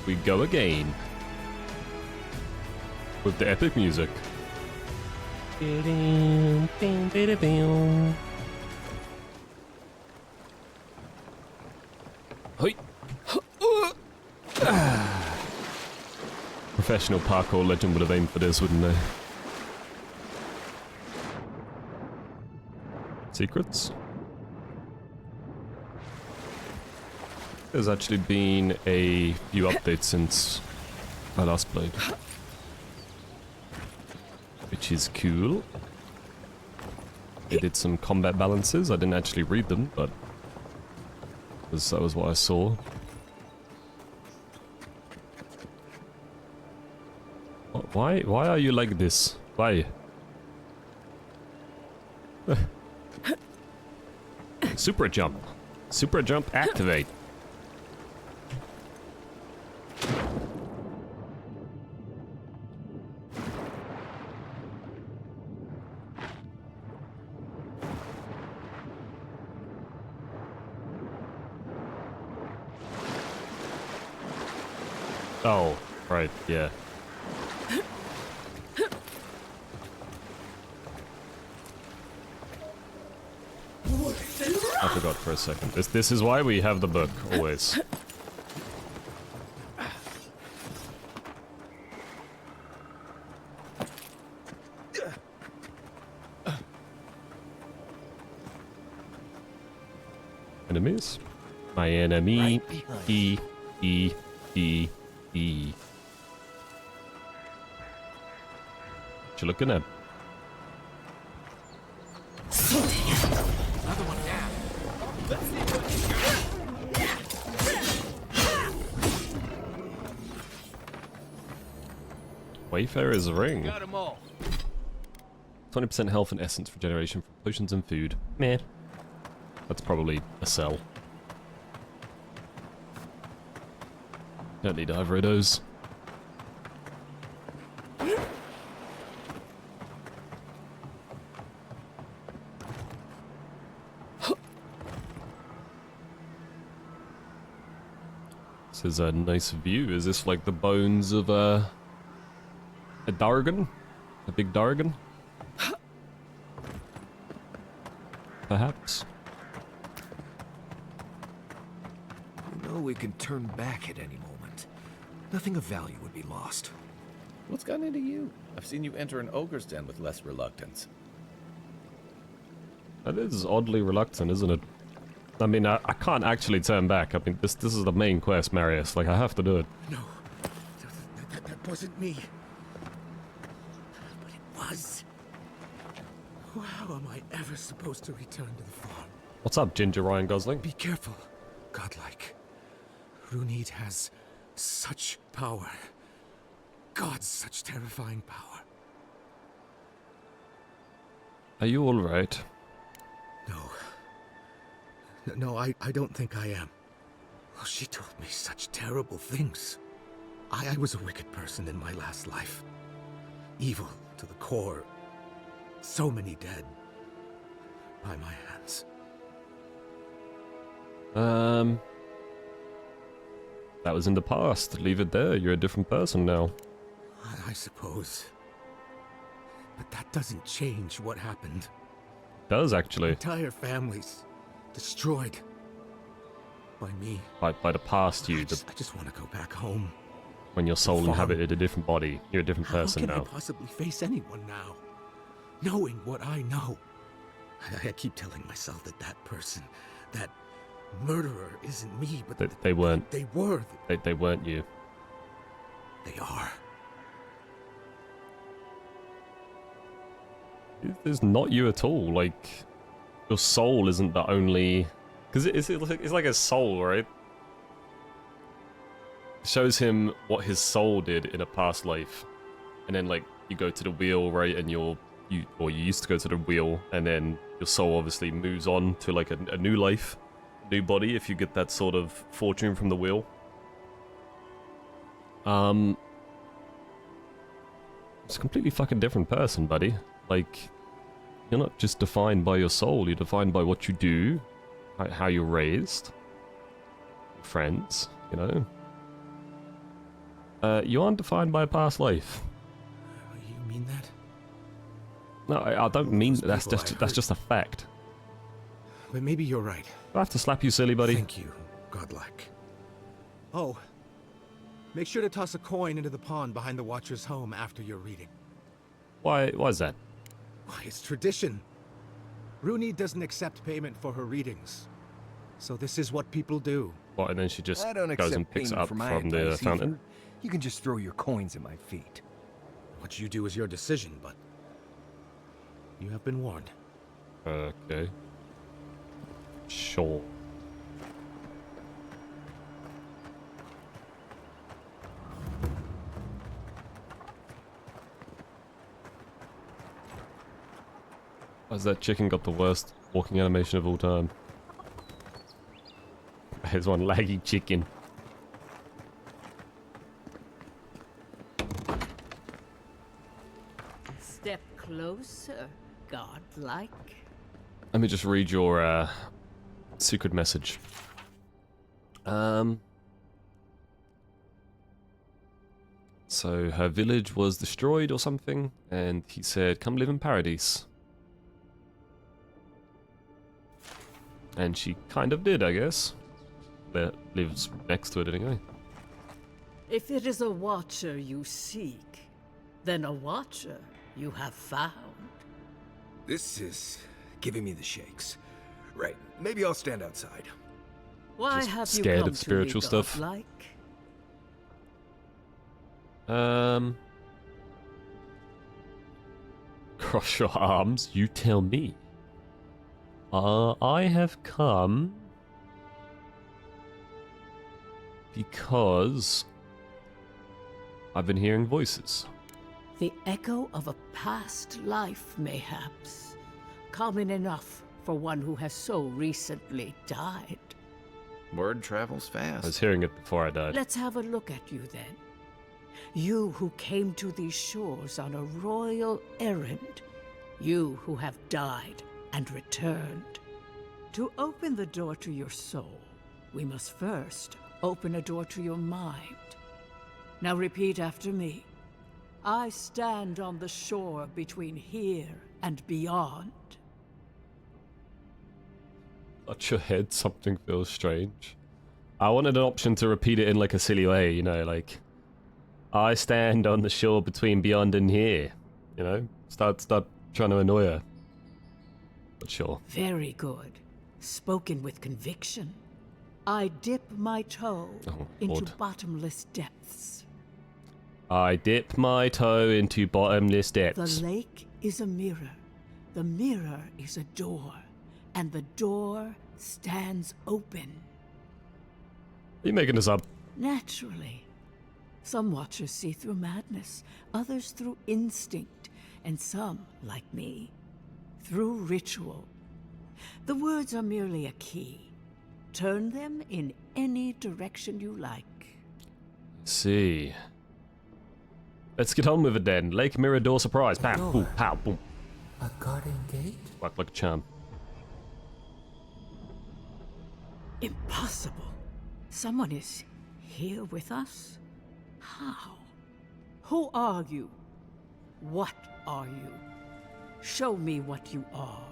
we go again. With the epic music. Hoi. Professional parkour legend would have aimed for this, wouldn't they? Secrets? There's actually been a few updates since I last played. Which is cool. They did some combat balances. I didn't actually read them, but that was what I saw. Why are you like this? Why? Super jump. Super jump activate. Oh, right, yeah. I forgot for a second. This is why we have the book, always. Enemies? My enemy. E. What you looking at? Another one down. Let's see what Wayfarer's ring. got them all. 20% health and essence regeneration from potions and food. Meh. That's probably a sell. Don't need either of those. This is a nice view. Is this like the bones of a Dargon? A big Dargon? Perhaps. You know we can turn back at any moment. Nothing of value would be lost. What's gotten into you? I've seen you enter an ogre's den with less reluctance. That is oddly reluctant, isn't it? I mean, I can't actually turn back. I mean, this is the main quest, Marius. Like, I have to do it. No, that wasn't me. But it was. How am I ever supposed to return to the farm? What's up, Ginger Ryan Gosling? Be careful, godlike. Runid has such power. God, such terrifying power. Are you alright? No, I don't think I am. Well, she told me such terrible things. I was a wicked person in my last life. Evil to the core. So many dead. By my hands. That was in the past. Leave it there. You're a different person now. I suppose. But that doesn't change what happened. Does, actually. Entire families destroyed. By me. By the past you. I just want to go back home. When your soul inhabited a different body. You're a different person How can now. I possibly face anyone now? Knowing what I know. I keep telling myself that person, that murderer isn't me, but They weren't. They were. They weren't you. They are. It's not you at all. Like, your soul isn't the only... Because it's like a soul, right? It shows him what his soul did in a past life. And then, like, you go to the wheel, right? And you used to go to the wheel, and then your soul obviously moves on to, like, a new life, new body, if you get that sort of fortune from the wheel. It's a completely fucking different person, buddy. Like, you're not just defined by your soul, you're defined by what you do, how you're raised, friends, you know? You aren't defined by a past life. You mean that? No, I don't mean Those that. That's people just I that's heard- just a fact. But maybe you're right. Do I have to slap you, silly buddy? Thank you, godlike. Oh, make sure to toss a coin into the pond behind the Watcher's home after your reading. Why is that? Why, it's tradition. Rooney doesn't accept payment for her readings. So this is what people do. What, and then she just I don't goes and accept picks it payment up for my from the advice fountain. either. You can just throw your coins at my feet. What you do is your decision, but you have been warned. Okay. Sure. Why's that chicken got the worst walking animation of all time? Here's one laggy chicken. Step closer, godlike. Let me just read your secret message. So her village was destroyed or something, and he said, "Come live in paradise." And she kind of did, I guess. Lives next to it anyway. If it is a watcher you seek, then a watcher you have found. This is giving me the shakes. Right, maybe I'll stand outside. Why Just have scared you come of spiritual to me, stuff. godlike? Cross your arms, you tell me. I have come because I've been hearing voices. The echo of a past life, mayhaps. Common enough for one who has so recently died. Word travels I was fast. hearing it before I died. Let's have a look at you then. You who came to these shores on a royal errand. You who have died and returned. To open the door to your soul, we must first open a door to your mind. Now repeat after me. I stand on the shore between here and beyond. Touch your head, something feels strange. I wanted an option to repeat it in like a silly way, you know, like I stand on the shore between beyond and here. You know? Start trying to annoy her. But sure. Very good. Spoken with conviction. I dip my toe Oh, into Lord. bottomless depths. I dip my toe into bottomless The depths. lake is a mirror. The mirror is a door. And the door stands open. Are you making this up? Naturally. Some watchers see through madness, others through instinct, and some, like me, through ritual. The words are merely a key. Turn them in any direction you like. See. Let's get on with it then. Lake Mirror Door Surprise. Pow, Door. boom, pow, boom. A garden gate? Work like a charm. Impossible. Someone is here with us? How? Who are you? What are you? Show me what you are.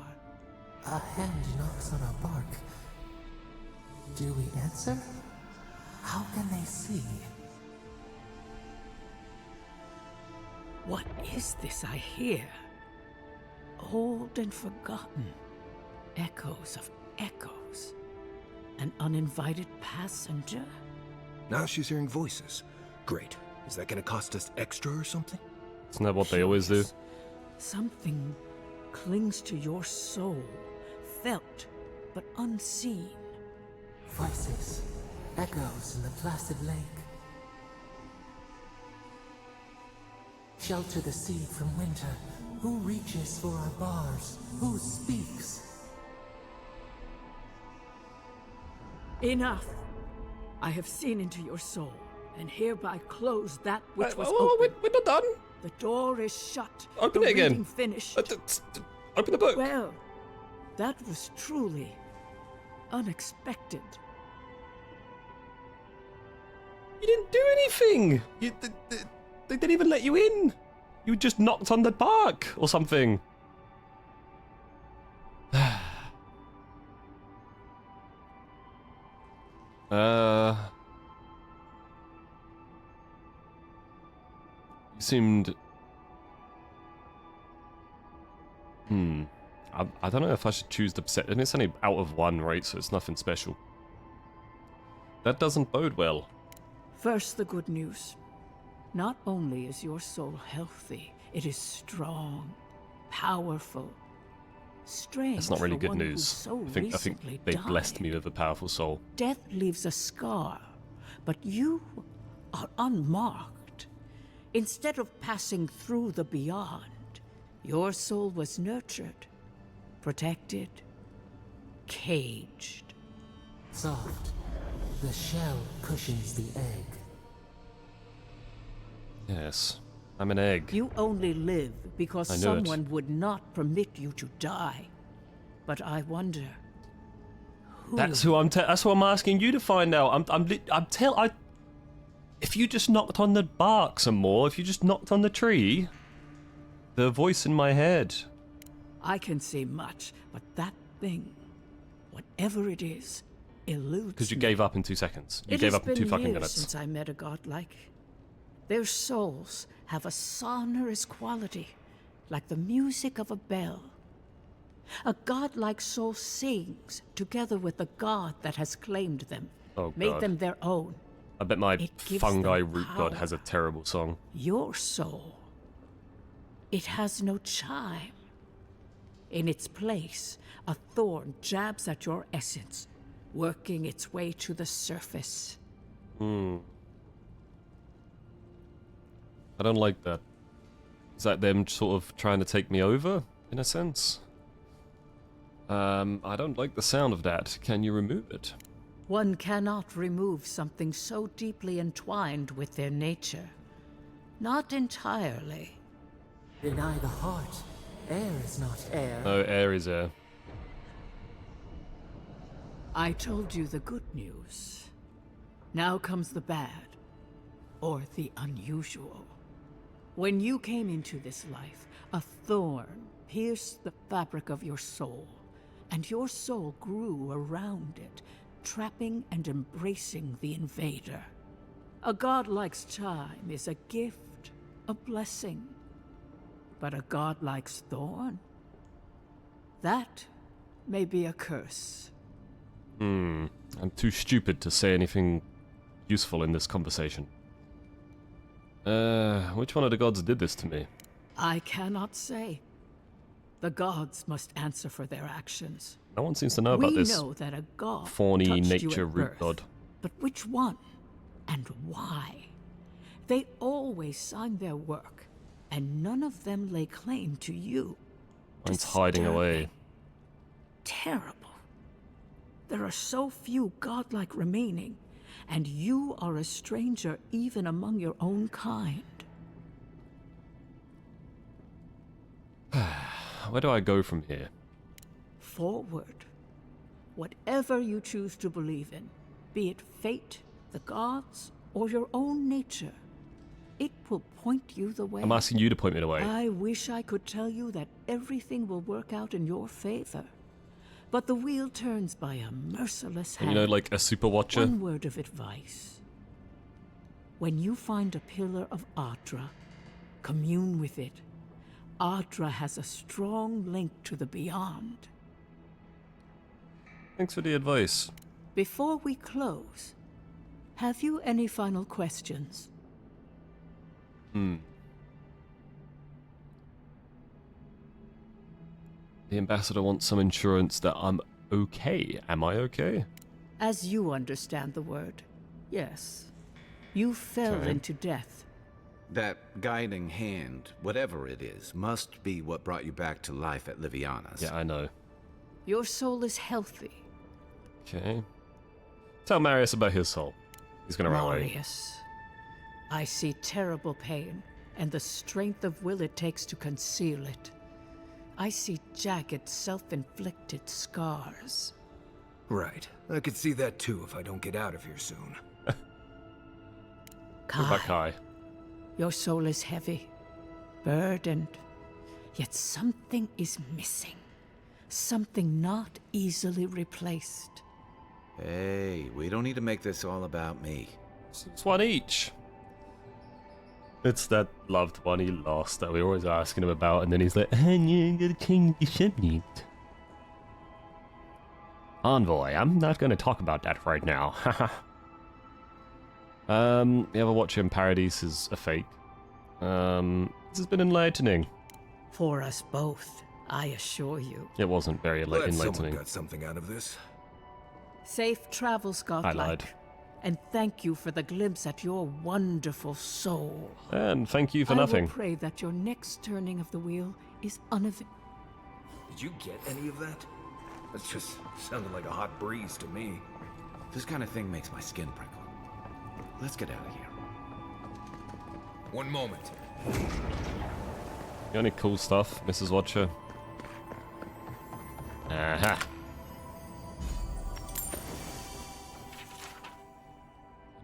A hand knocks on our bark. Do we answer? How can they see? What is this I hear? Old and forgotten. Echoes of echoes. An uninvited passenger? Now she's hearing voices. Great. Is that gonna cost us extra or something? Isn't that what they always do? Curious. Something clings to your soul, felt but unseen. Voices, echoes in the placid lake. Shelter the sea from winter. Who reaches for our bars? Who speaks? Enough! I have seen into your soul, and hereby close that which was oh, open. we're not done. The door is shut. Open the it again. reading finished. Open the book. Well, that was truly unexpected. You didn't do anything! They didn't even let you in! You just knocked on the bark or something. You seemed... I don't know if I should choose the percent. And it's only out of 1, right? So it's nothing special. That doesn't bode well. First, the good news. Not only is your soul healthy, it is strong, powerful. Strange. That's not really for good one who news. so I think recently they blessed died. me with a powerful soul. Death leaves a scar, but you are unmarked. Instead of passing through the beyond, your soul was nurtured, protected, caged. Soft. The shell cushions the egg. Yes, I'm an egg. You only live because I knew it. someone would not permit you to die. But I wonder, who? That's who I'm. That's what I'm asking you to find out. If you just knocked on the bark some more, if you just knocked on the tree, the voice in my head. I can say much, but that thing, whatever it is, eludes Because you me. gave up in 2 seconds. You It gave has up in 2 been fucking years minutes. since I met a godlike. Their souls have a sonorous quality, like the music of a bell. A godlike soul sings together with the god that has claimed them, Oh, made God. them their own. I bet my It gives fungi them root god power. has a terrible song. Your soul, it has no chime. In its place, a thorn jabs at your essence, working its way to the surface. I don't like that. Is that them sort of trying to take me over, in a sense? I don't like the sound of that. Can you remove it? One cannot remove something so deeply entwined with their nature. Not entirely. Deny the heart. Air is not air. No, air is air. I told you the good news. Now comes the bad, or the unusual. When you came into this life, a thorn pierced the fabric of your soul, and your soul grew around it, trapping and embracing the invader. A godlike's chime is a gift, a blessing. But a godlike's thorn? That may be a curse. I'm too stupid to say anything useful in this conversation. Which one of the gods did this to me? I cannot say. The gods must answer for their actions. No one seems to know about We this know that a god fawny touched you nature at root birth, god. but which one and why? They always signed their work, and none of them lay claim to you. Mine's hiding away. Disturbing. Terrible. There are so few godlike remaining, and you are a stranger even among your own kind. Where do I go from here? Forward. Whatever you choose to believe in, be it fate, the gods, or your own nature, it will point you the way. I'm asking you to point me the way. I wish I could tell you that everything will work out in your favor. But the wheel turns by a merciless hand. You know, like a super watcher? One word of advice. When you find a pillar of Ardra, commune with it. Ardra has a strong link to the beyond. Thanks for the advice. Before we close, have you any final questions? The ambassador wants some insurance that I'm okay. Am I okay? As you understand the word, yes. You fell Okay. into death. That guiding hand, whatever it is, must be what brought you back to life at Liviana's. Yeah, I know. Your soul is healthy. Okay. Tell Marius about his soul. He's gonna run away. Marius. I see terrible pain and the strength of will it takes to conceal it. I see jagged, self-inflicted scars. Right. I could see that too if I don't get out of here soon. What about Kai? Your soul is heavy, burdened, yet something is missing. Something not easily replaced. Hey, we don't need to make this all about me. It's one each. It's that loved one he lost that we're always asking him about, and then he's like, "Oh, you gotta change the subject." Envoy, I'm not gonna talk about that right now. The Overwatcher in Paradise is a fake. This has been enlightening. For us both, I assure you. It wasn't very Glad someone enlightening. got something out of this. Safe travels, I lied. Godlike. And thank you for the glimpse at your wonderful soul. And thank you for I nothing. will pray that your next turning of the wheel is uneventful. Did you get any of that? That just sounded like a hot breeze to me. This kind of thing makes my skin prickle. Let's get out of here. One moment. Got any cool stuff, Mrs. Watcher? Aha.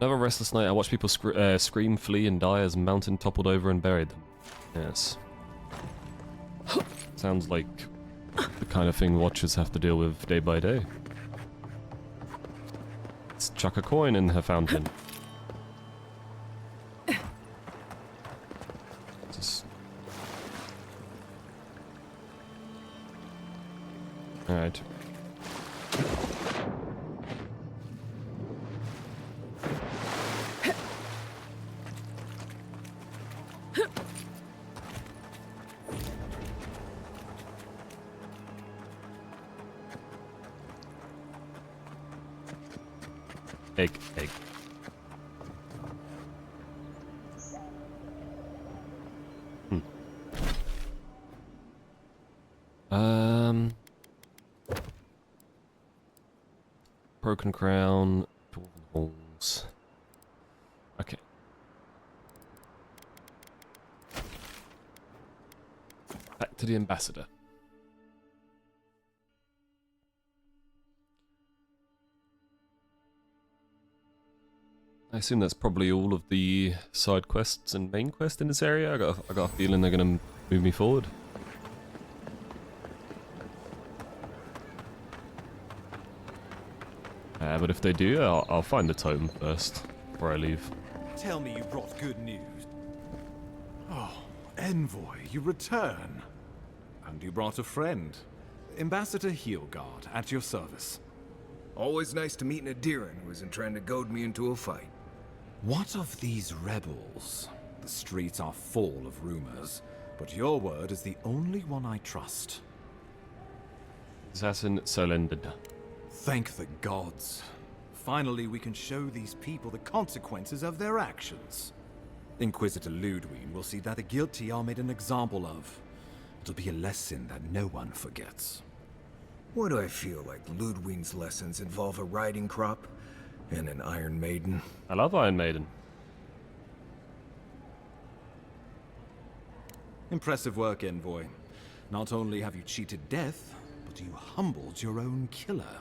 Another restless night. I watched people scream, flee, and die as mountain toppled over and buried them. Yes. Sounds like the kind of thing Watchers have to deal with day by day. Let's chuck a coin in her fountain. Just... Alright. Egg. Broken crown, dwarven halls. Okay. Back to the ambassador. I assume that's probably all of the side quests and main quest in this area. I got a feeling they're gonna move me forward. But if they do, I'll find the tome first before I leave. Tell me you brought good news. Oh, Envoy, you return. And you brought a friend. Ambassador Heelguard, at your service. Always nice to meet an Adiran who isn't trying to goad me into a fight. What of these rebels? The streets are full of rumors, but your word is the only one I trust. Assassin surrendered. Thank the gods. Finally, we can show these people the consequences of their actions. Inquisitor Ludwig will see that the guilty are made an example of. It'll be a lesson that no one forgets. Why do I feel like Ludwig's lessons involve a riding crop and an Iron Maiden? I love Iron Maiden. Impressive work, Envoy. Not only have you cheated death, but you humbled your own killer.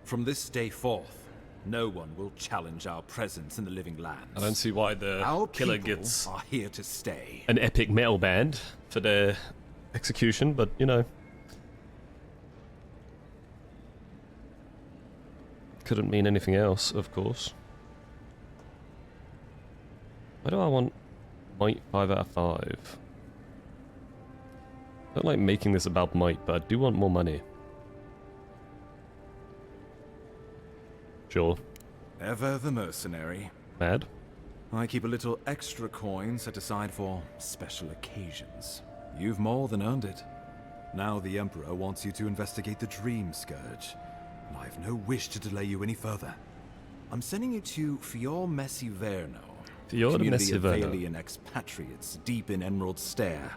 From this day forth, no one will challenge our presence in the living lands. I don't see why the Our killer people gets are here to stay. an epic metal band for their execution, but you know. Couldn't mean anything else, of course. Why do I want might 5 out of 5? I don't like making this about might, but I do want more money. Sure. Ever the mercenary. Mad? I keep a little extra coin set aside for special occasions. You've more than earned it. Now the Emperor wants you to investigate the Dream Scourge, and I have no wish to delay you any further. I'm sending you to Fior Messiverno, Fior community of Messiverno. Vailian expatriates deep in Emerald Stair.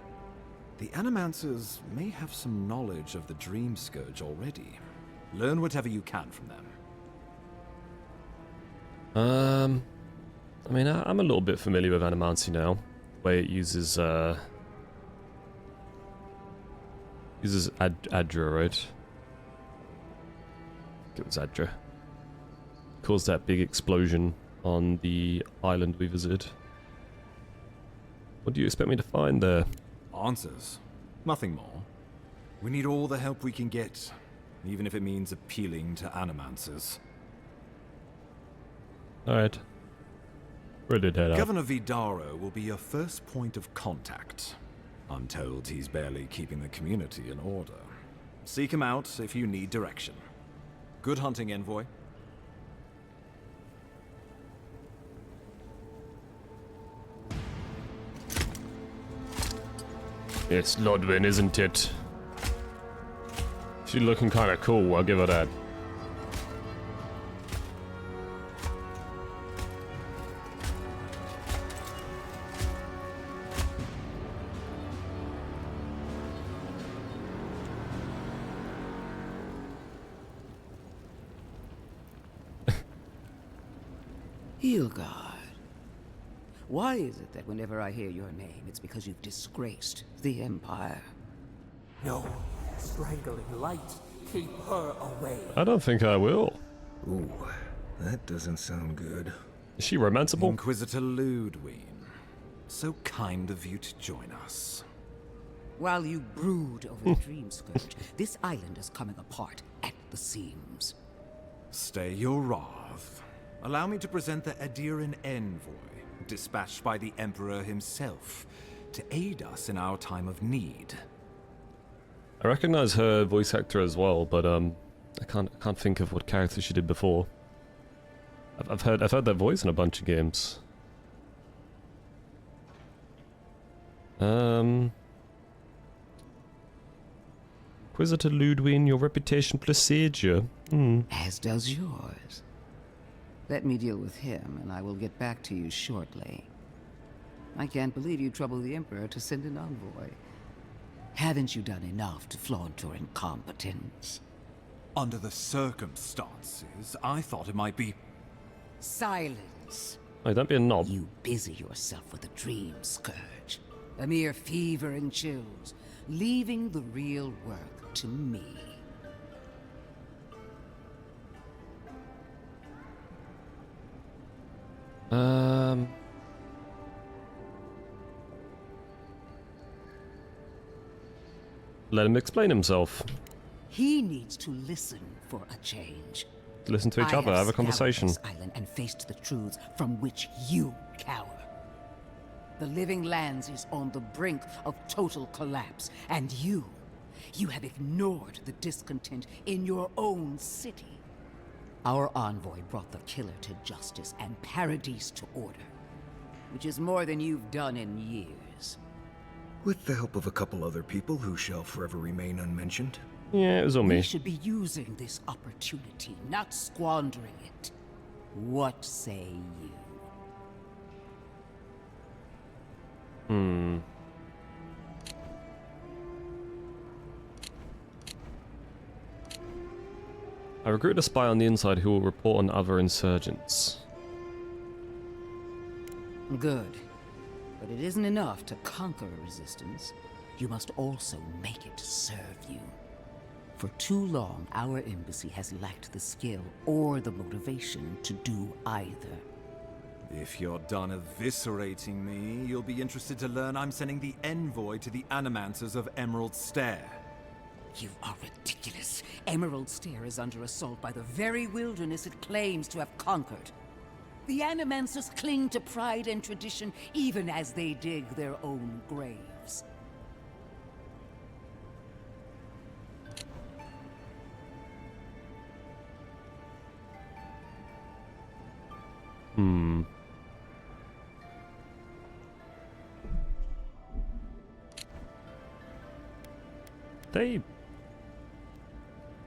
The Animancers may have some knowledge of the Dream Scourge already. Learn whatever you can from them. I mean, I'm a little bit familiar with Animancy now. The way it uses, Adra, right? It was Adra. Caused that big explosion on the island we visited. What do you expect me to find there? Answers. Nothing more. We need all the help we can get, even if it means appealing to animancers. Alright. Ready to head out. Governor Vidaro will be your first point of contact. I'm told he's barely keeping the community in order. Seek him out if you need direction. Good hunting, envoy. It's Ludwin, isn't it? She's looking kind of cool, I'll give her that. Hilgard. Why is it that whenever I hear your name, it's because you've disgraced the Empire? No, strangling light. Keep her away. I don't think I will. Ooh, that doesn't sound good. Is she romanceable? Inquisitor Ludwin. So kind of you to join us. While you brood over the Dream Scourge, this island is coming apart at the seams. Stay your wrath. Allow me to present the Adiran envoy, dispatched by the Emperor himself, to aid us in our time of need. I recognize her voice actor as well, but I can't think of what character she did before. I've heard that voice in a bunch of games. Inquisitor Ludwin, your reputation precedes you. As does yours. Let me deal with him, and I will get back to you shortly. I can't believe you troubled the Emperor to send an envoy. Haven't you done enough to flaunt your incompetence? Under the circumstances, I thought it might be... Silence! Oh, don't be a knob. You busy yourself with the Dream Scourge. A mere fever and chills, leaving the real work to me. Let him explain himself. He needs to listen for a change. Listen to each other, have a conversation. This island and faced the truths from which you cower. The Living Lands is on the brink of total collapse, and you have ignored the discontent in your own city. Our envoy brought the killer to justice and Paradise to order, which is more than you've done in years. With the help of a couple other people who shall forever remain unmentioned. Yeah, it was on We me. should be using this opportunity, not squandering it. What say you? I recruit a spy on the inside who will report on other insurgents. Good. But it isn't enough to conquer a resistance. You must also make it serve you. For too long, our embassy has lacked the skill or the motivation to do either. If you're done eviscerating me, you'll be interested to learn I'm sending the envoy to the Animancers of Emerald Stair. You are ridiculous. Emerald Stair is under assault by the very wilderness it claims to have conquered. The Animancers cling to pride and tradition even as they dig their own graves. They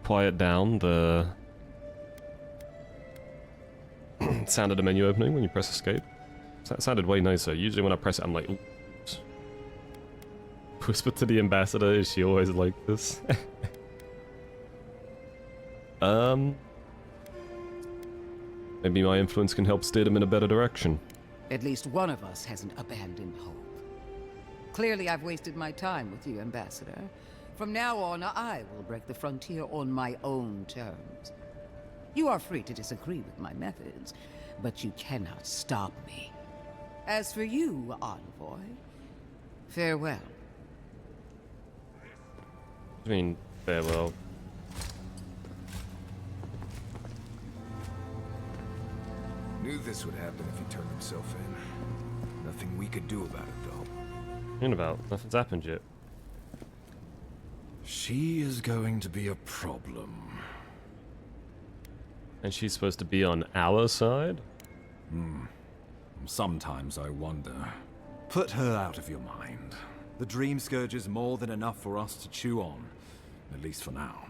quiet down the sound of the menu opening when you press escape. That sounded way nicer. Usually when I press it, I'm like, ooh. Whisper to the ambassador, is she always like this? Maybe my influence can help steer them in a better direction. At least one of us hasn't abandoned hope. Clearly I've wasted my time with you, Ambassador. From now on, I will break the frontier on my own terms. You are free to disagree with my methods, but you cannot stop me. As for you, envoy, farewell. I mean, farewell. Knew this would happen if he turned himself in. Nothing we could do about it, though. In about nothing's happened yet. She is going to be a problem. And she's supposed to be on our side? Sometimes I wonder. Put her out of your mind. The Dream Scourge is more than enough for us to chew on. At least for now.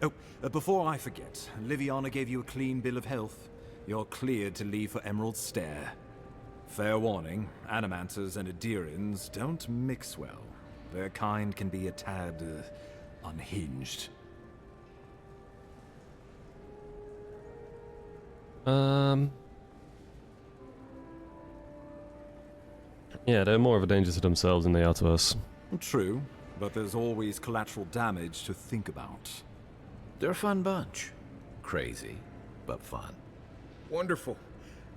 Oh, before I forget, Liviana gave you a clean bill of health. You're cleared to leave for Emerald Stair. Fair warning, Animanters and Adirians don't mix well. Their kind can be a tad unhinged. Yeah, they're more of a danger to themselves than they are to us. True, but there's always collateral damage to think about. They're a fun bunch. Crazy, but fun. Wonderful.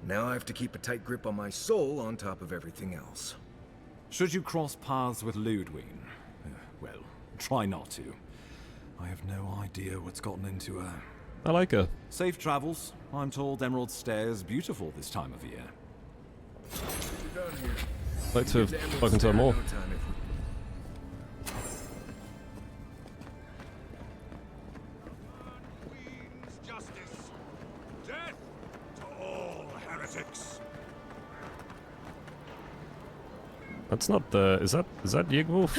Now I have to keep a tight grip on my soul on top of everything else. Should you cross paths with Ludwig, well, try not to. I have no idea what's gotten into her. I like her. Safe travels. I'm told Emerald Stair is beautiful this time of year. We're done here. I'd like to have spoken to her more. Queen's justice. Death to all heretics. That's not the... Is that Yigwolf?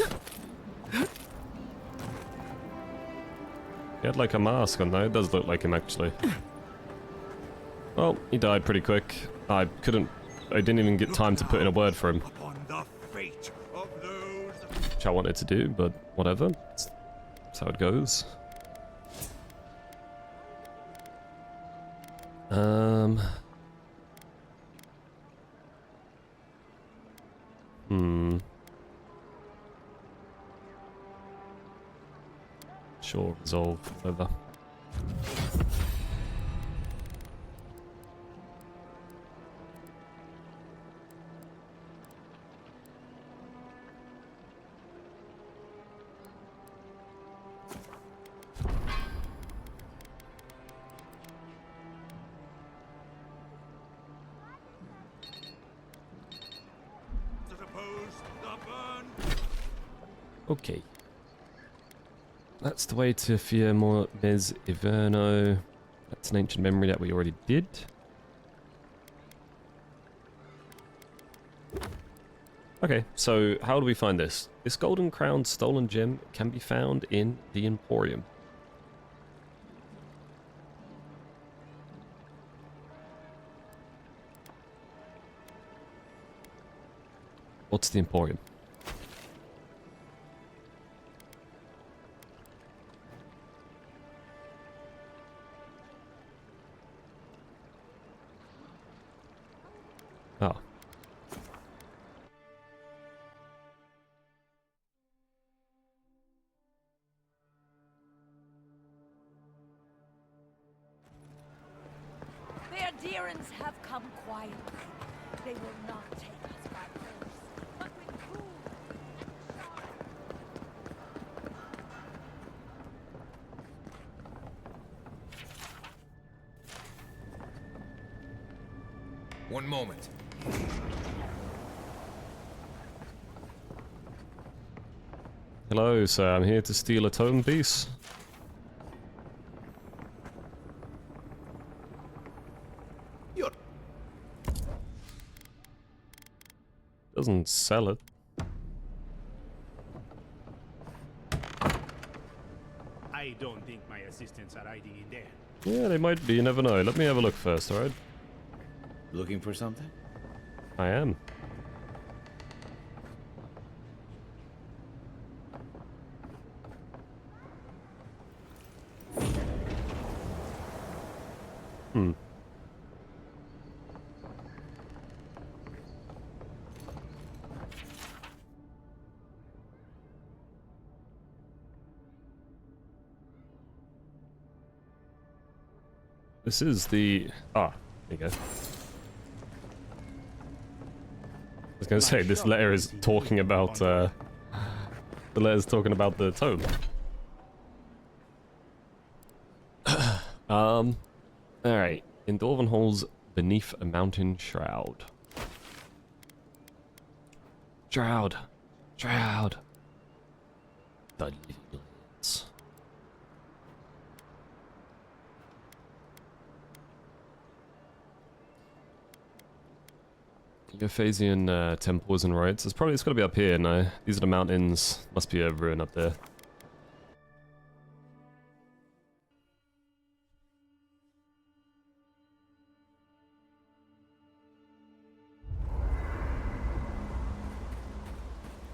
He had like a mask on there. It does look like him actually. Well, he died pretty quick. I didn't even get time to put in a word for him. Upon the fate of those. Which I wanted to do, but whatever. That's how it goes. Sure, resolve, whatever. Okay. That's the way to Fiamma Mes Iverno. That's an ancient memory that we already did. Okay, so how do we find this? This golden crown stolen gem can be found in the Emporium. What's the Emporium? Oh. The Adherents have come quietly. They will not take us by force, but with cool One moment. Hello, sir. I'm here to steal a tome piece. Doesn't sell it. I don't think my assistants are hiding in there. Yeah, they might be. You never know. Let me have a look first, alright? Looking for something? I am. This is the... Ah, There you go. I was going to say, this letter is talking about, the letter's talking about the tome. Alright. In Dwarven halls beneath a mountain shroud. Shroud. Shroud. The living lands. Euphasian temples and rites. It's got to be up here. No, these are the mountains. Must be a ruin up there.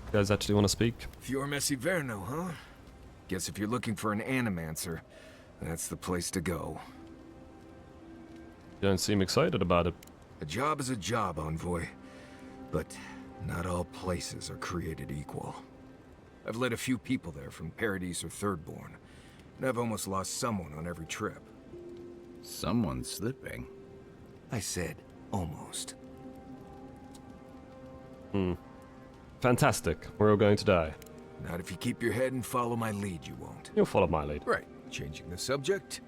You guys actually want to speak? Fior Messiverno, huh? Guess if you're looking for an animancer, that's the place to go. You don't seem excited about it. A job is a job, Envoy. But not all places are created equal. I've led a few people there from Paradise or Thirdborn, and I've almost lost someone on every trip. Someone slipping. I said almost. Fantastic. We're all going to die. Not if you keep your head and follow my lead, you won't. You'll follow my lead. Right. Changing the subject?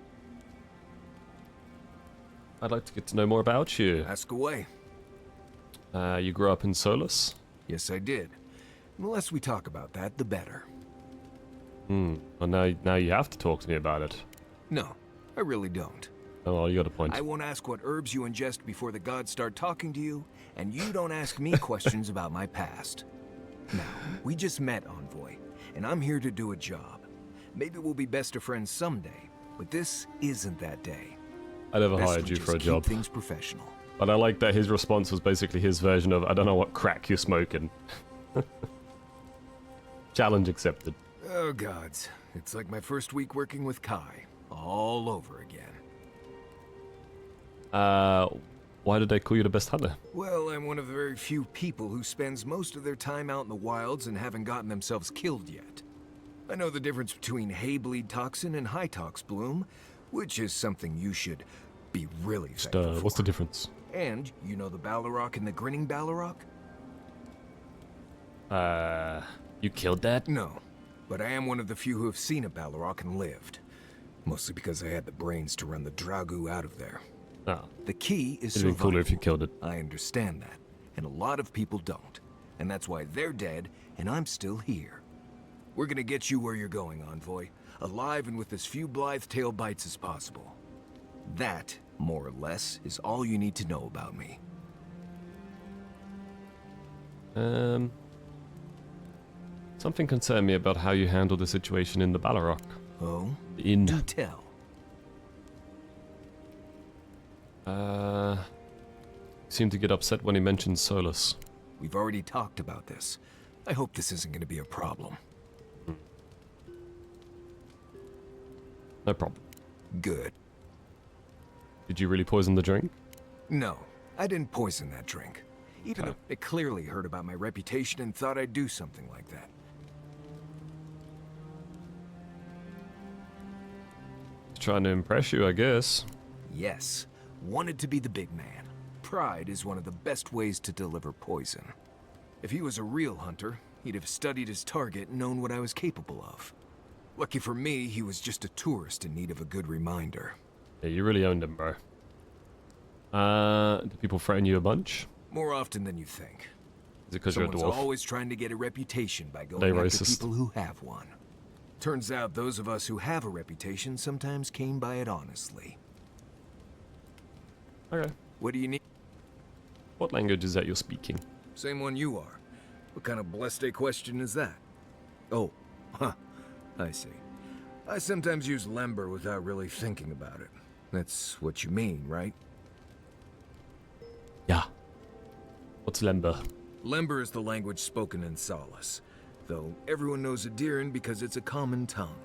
I'd like to get to know more about you. Ask away. You grew up in Solus? Yes, I did. The less we talk about that, the better. Well, now you have to talk to me about it. No, I really don't. Oh, well, you got a point. I won't ask what herbs you ingest before the gods start talking to you, and you don't ask me questions about my past. Now, we just met, Envoy, and I'm here to do a job. Maybe we'll be best of friends someday, but this isn't that day. I never Best hired we you just for a keep job. Things professional. But I like that his response was basically his version of, I don't know what crack you're smoking. Challenge accepted. Oh, gods. It's like my first week working with Kai. All over again. Why did they call you the best hunter? Well, I'm one of the very few people who spends most of their time out in the wilds and haven't gotten themselves killed yet. I know the difference between hay-bleed toxin and high-tox bloom, which is something you should be really thankful for. What's the difference? And you know the Balrog and the grinning Balrog? You killed that? No, but I am one of the few who have seen a Balrog and lived. Mostly because I had the brains to run the Dragu out of there. Oh. The key is It'd be survival. cooler if you killed it. I understand that, and a lot of people don't. And that's why they're dead, and I'm still here. We're gonna get you where you're going, Envoy. Alive and with as few blithe-tail bites as possible. That, more or less, is all you need to know about me. Something concerned me about how you handled the situation in the Balrog. Oh? In. Do tell. Seemed to get upset when he mentioned Solus. We've already talked about this. I hope this isn't gonna be a problem. No problem. Good. Did you really poison the drink? No, I didn't poison that drink. Even though it clearly heard about my reputation and thought I'd do something like that. Trying to impress you, I guess. Yes, wanted to be the big man. Pride is one of the best ways to deliver poison. If he was a real hunter, he'd have studied his target and known what I was capable of. Lucky for me, he was just a tourist in need of a good reminder. Yeah, you really owned him, bro. Do people threaten you a bunch? More often than you think. Is it because you're a Someone's dwarf? always trying to get a reputation by going They after racist. people who have one. Turns out those of us who have a reputation sometimes came by it honestly. Okay. What do you need? What language is that you're speaking? Same one you are. What kind of blessed question is that? Oh, huh. I see. I sometimes use Lember without really thinking about it. That's what you mean, right? Yeah. What's Lember? Lember is the language spoken in Solace, though everyone knows Adiran because it's a common tongue.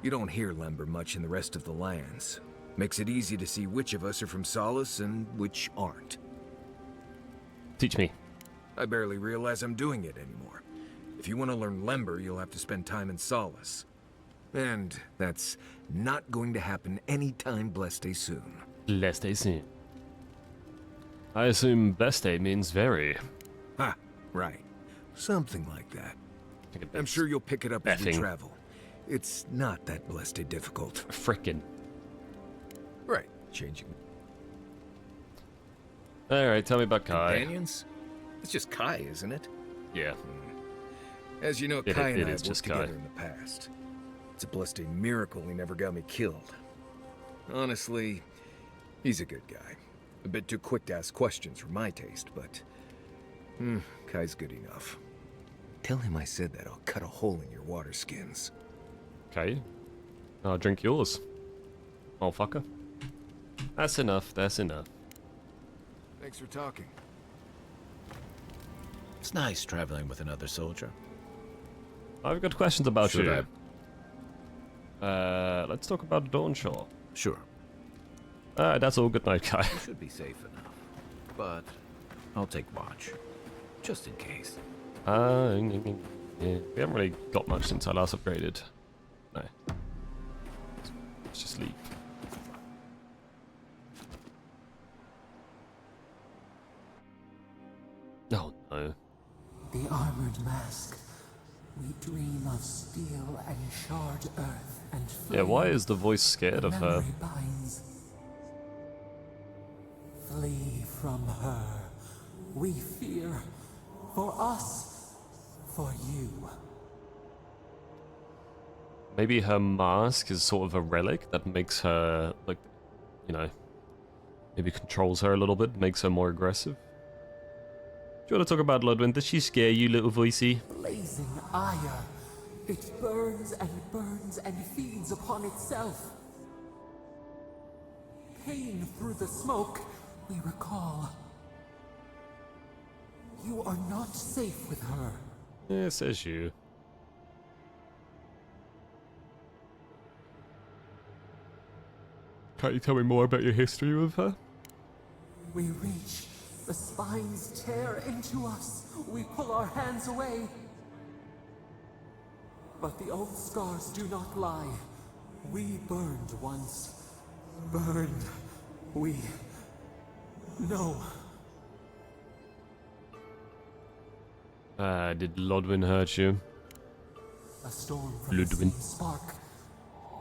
You don't hear Lember much in the rest of the lands. Makes it easy to see which of us are from Solace and which aren't. Teach me. I barely realize I'm doing it anymore. If you want to learn Lember, you'll have to spend time in Solace. And that's not going to happen anytime blessed soon. Blessed soon. I assume beste means very. Ha, right. Something like that. I think it I'm means sure you'll pick it up as we effing. travel. It's not that blessed difficult. Frickin'. Right, changing. Alright, tell me about Kai. Companions? It's just Kai, isn't it? Yeah. As you know, It- Kai and it I is have just worked Kai. together in the past. It's a blessed miracle he never got me killed. Honestly, he's a good guy. A bit too quick to ask questions for my taste, but... Kai's good enough. Tell him I said that I'll cut a hole in your water skins. Okay. I'll drink yours. Motherfucker. That's enough, that's enough. Thanks for talking. It's nice traveling with another soldier. I've got questions about Should you. Let's talk about Dawnshaw. Sure. Alright, that's all. Good night, Kai. You should be safe enough. But I'll take watch. Just in case. Yeah. We haven't really got much since I last upgraded. No. Let's just leave. Oh no. The armored mask. We dream of steel and charred earth and flame. Yeah, why is the voice scared of her? Memory binds. Flee from her. We fear. For us. For you. Maybe her mask is sort of a relic that makes her, like, you know, maybe controls her a little bit, makes her more aggressive. Do you want to talk about Ludwig? Does she scare you, little voicey? Blazing ire. It burns and feeds upon itself. Pain through the smoke, we recall. You are not safe with her. Yeah, says you. Can't you tell me more about your history with her? We reach. The spines tear into us. We pull our hands away. But the old scars do not lie. We burned once. Burned. We know. Did Ludwig hurt you? A storm from the Ludwig. same spark.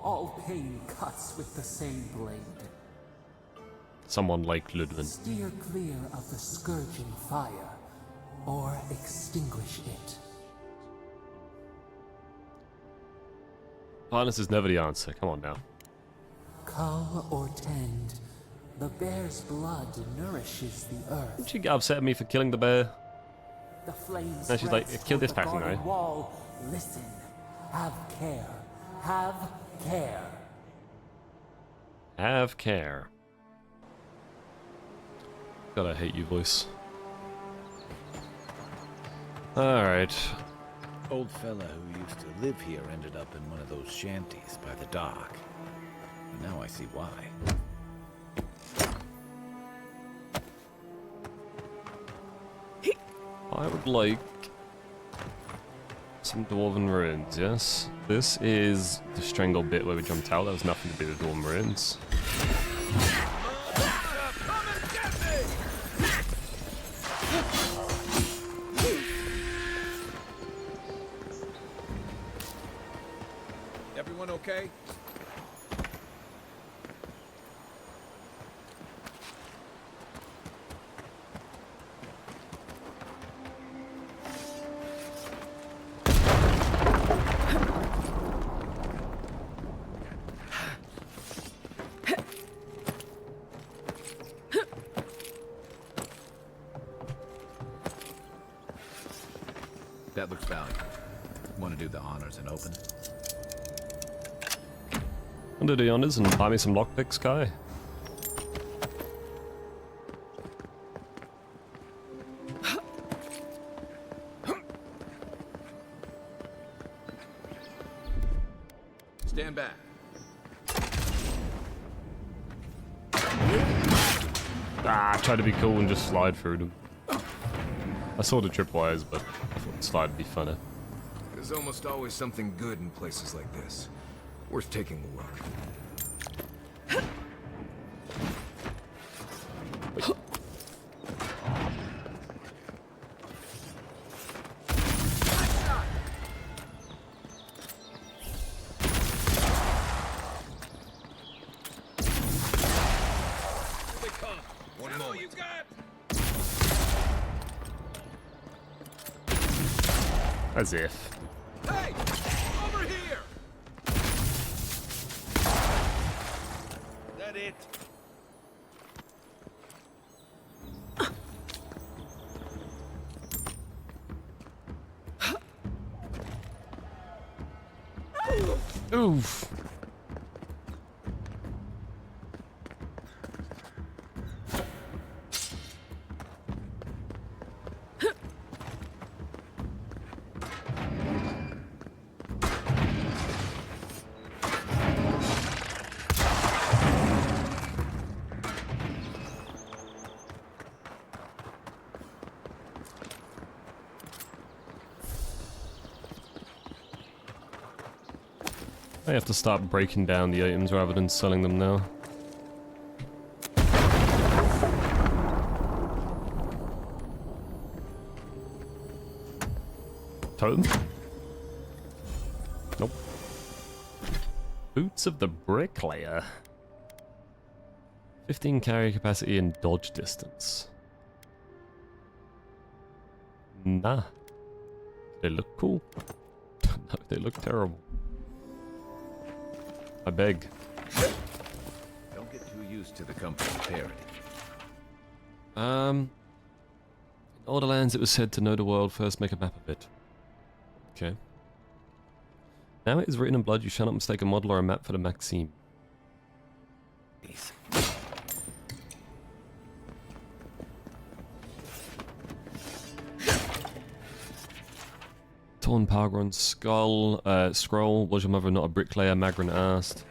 All pain cuts with the same blade. Someone like Ludwig. Steer clear of the scourging fire, or extinguish it. Violence is never the answer. Come on now. Cull or tend, the bear's blood nourishes the earth. Didn't she get upset at me for killing the bear? The flames. No, she's like, spreads kill toward this the person, garden right? wall. Listen. Have care. Have care. Have care. God, I hate you, voice. Alright. Old fella who used to live here ended up in one of those shanties by the dock. And now I see why. I would like some dwarven ruins, yes? This is the strangle bit where we jumped out. That was nothing to do with dwarven ruins. Everyone okay? That looks valuable. Want to do the honors and open? I'll do the honors and buy me some lockpicks, Kai. Stand back. Ah, I tried to be cool and just slide through them. I saw the tripwires, but I thought the slide would be funner. There's almost always something good in places like this. Worth taking a look. As if. Hey! Over here! That it? Oof. I have to start breaking down the items rather than selling them now. Totem? Nope. Boots of the Bricklayer. 15 carry capacity and dodge distance. Nah. They look cool. No, they look terrible. I beg. Don't get too used to the company parody. In older lands, it was said to know the world, first make a map of it. Okay. Now it is written in blood, you shall not mistake a model or a map for the Maxime. Peace. Torn Pargron skull, scroll, was your mother not a bricklayer? Magran asked.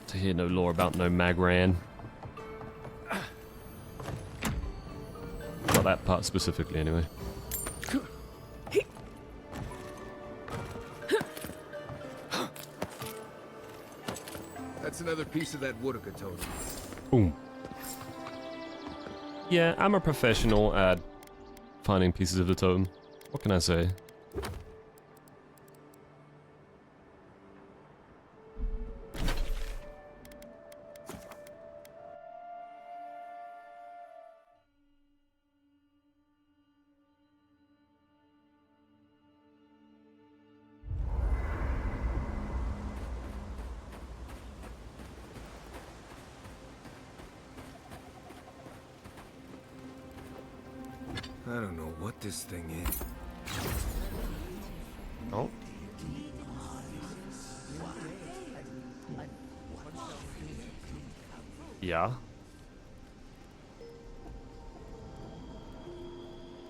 To hear no lore about no Magran. Got that part specifically anyway. That's another piece of that Woodaka totem. Boom. Yeah, I'm a professional at finding pieces of the totem. What can I say? I don't know what this thing is. Oh. Yeah.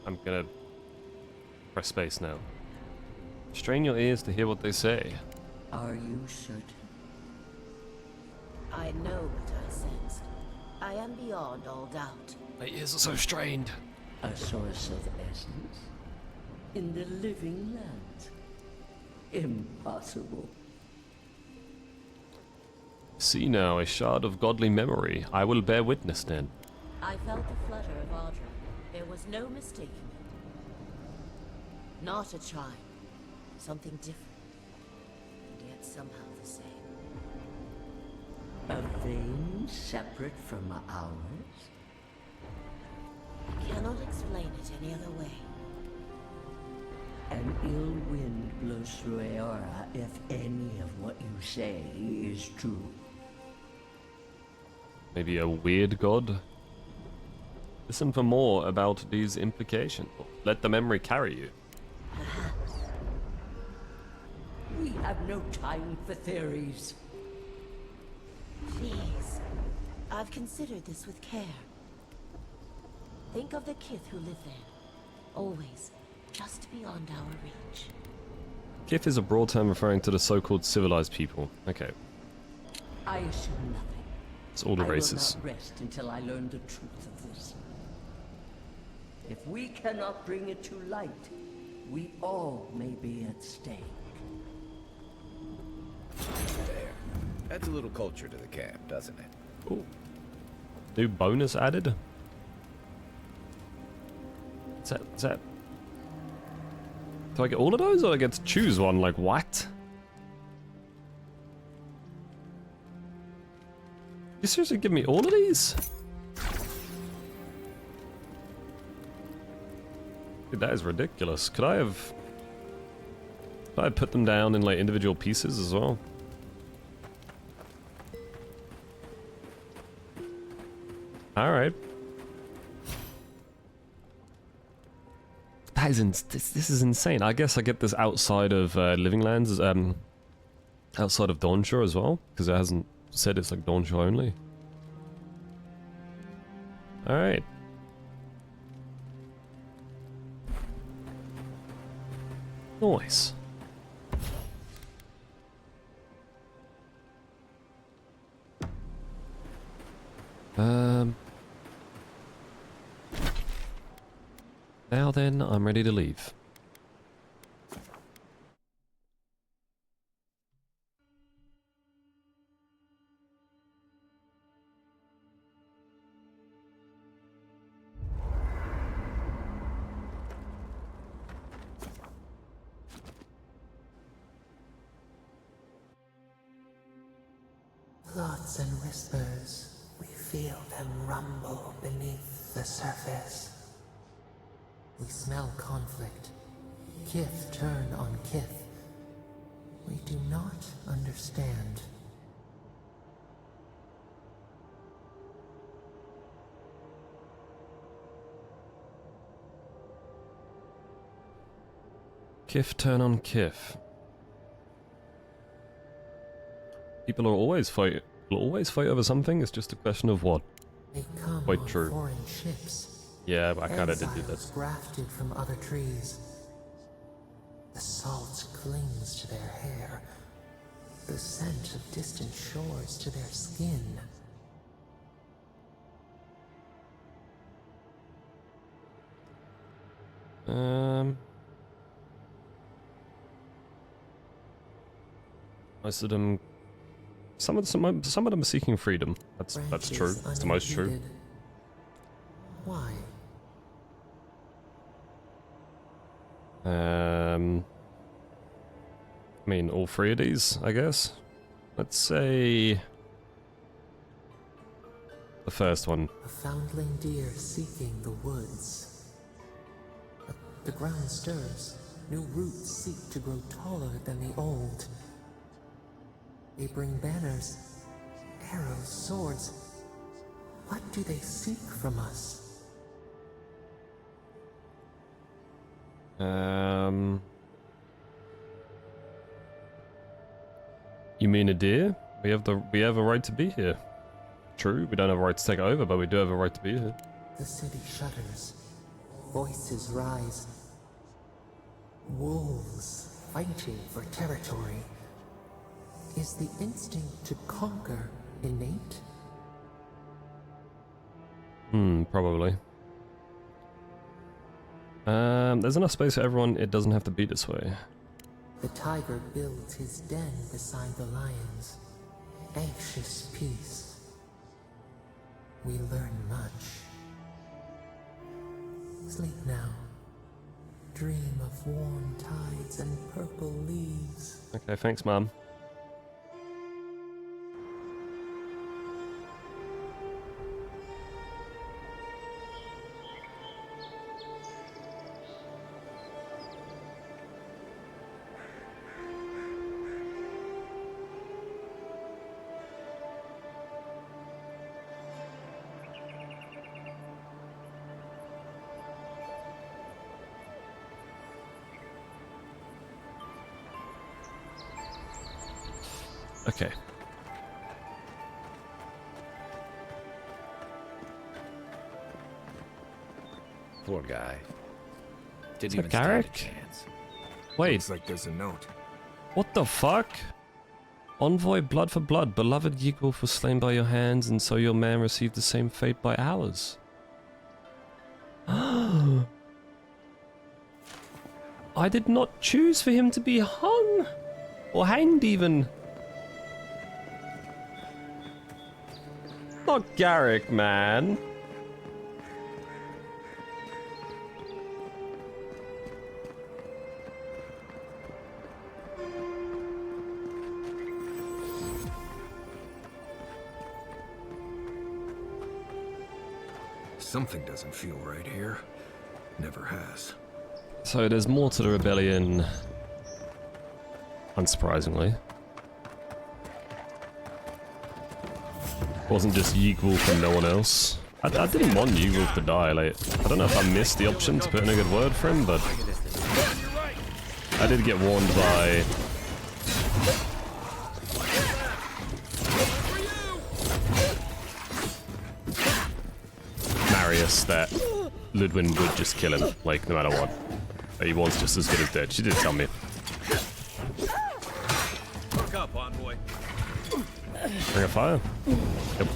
I'm gonna press space now. Strain your ears to hear what they say. Are you certain? I know what I sensed. I am beyond all doubt. My ears are so strained. A source of essence? In the living lands? Impossible. See now, a shard of godly memory. I will bear witness then. I felt the flutter of Audra. There was no mistaking it. Not a chime. Something different. And yet somehow the same. A vein separate from ours? I cannot explain it any other way. An ill wind blows through Eora if any of what you say is true. Maybe a weird god? Listen for more about these implications. Let the memory carry you. Perhaps. We have no time for theories. Please. I've considered this with care. Think of the Kith who live there. Always just beyond our reach. Kith is a broad term referring to the so-called civilized people. Okay. I assume nothing. It's all the I races. will not rest until I learn the truth of this. If we cannot bring it to light, we all may be at stake. There. Adds a little culture to the camp, doesn't it? Ooh. New bonus added? Is that... Do I get all of those, or do I get to choose one? Like, what? You seriously give me all of these? Dude, that is ridiculous. Could I have put them down in like individual pieces as well? Alright. That is this is insane. I guess I get this outside of Living Lands, outside of Dawnshore as well, because it hasn't said it's like Dawnshore only. Alright. Nice. Now then, I'm ready to leave. Thoughts and whispers, we feel them rumble beneath the surface. We smell conflict. Kith turn on kith. We do not understand. Kith turn on kith. People will always fight over something, it's just a question of what. They come Quite on true. foreign ships. Yeah, I kinda did do Exiles that. grafted from other trees. The salt clings to their hair. The scent of distant shores to their skin. Most of them, some of them are seeking freedom. That's true. It's the most true. Unimpeded. Why? I mean, all three of these, I guess. Let's say the first one. A foundling deer seeking the woods. The ground stirs. New roots seek to grow taller than the old. They bring banners, arrows, swords. What do they seek from us? You mean a deer? We have a right to be here. True, we don't have a right to take it over, but we do have a right to be here. The city shudders. Voices rise. Wolves fighting for territory. Is the instinct to conquer innate? Probably. There's enough space for everyone, it doesn't have to be this way. The tiger builds his den beside the lions. Anxious peace. We learn much. Sleep now. Dream of warm tides and purple leaves. Okay, thanks, Mom. Okay. Poor guy. Didn't Is even that stand a Garrick? chance. Wait, Looks like there's a note. what the fuck? Envoy, blood for blood, beloved Yigulf was slain by your hands, and so your man received the same fate by ours. I did not choose for him to be hung, or hanged even. Not Garrick, man. Something doesn't feel right here. Never has. So there's more to the rebellion, unsurprisingly. It wasn't just Yeagwolf and no one else. I didn't want Yeagwolf to die, like, I don't know if I missed the option to put in a good word for him, but I did get warned by Marius that Ludwin would just kill him, like, no matter what. But he was just as good as dead. She did tell me. Look up, envoy. Ring of Fire? Yep.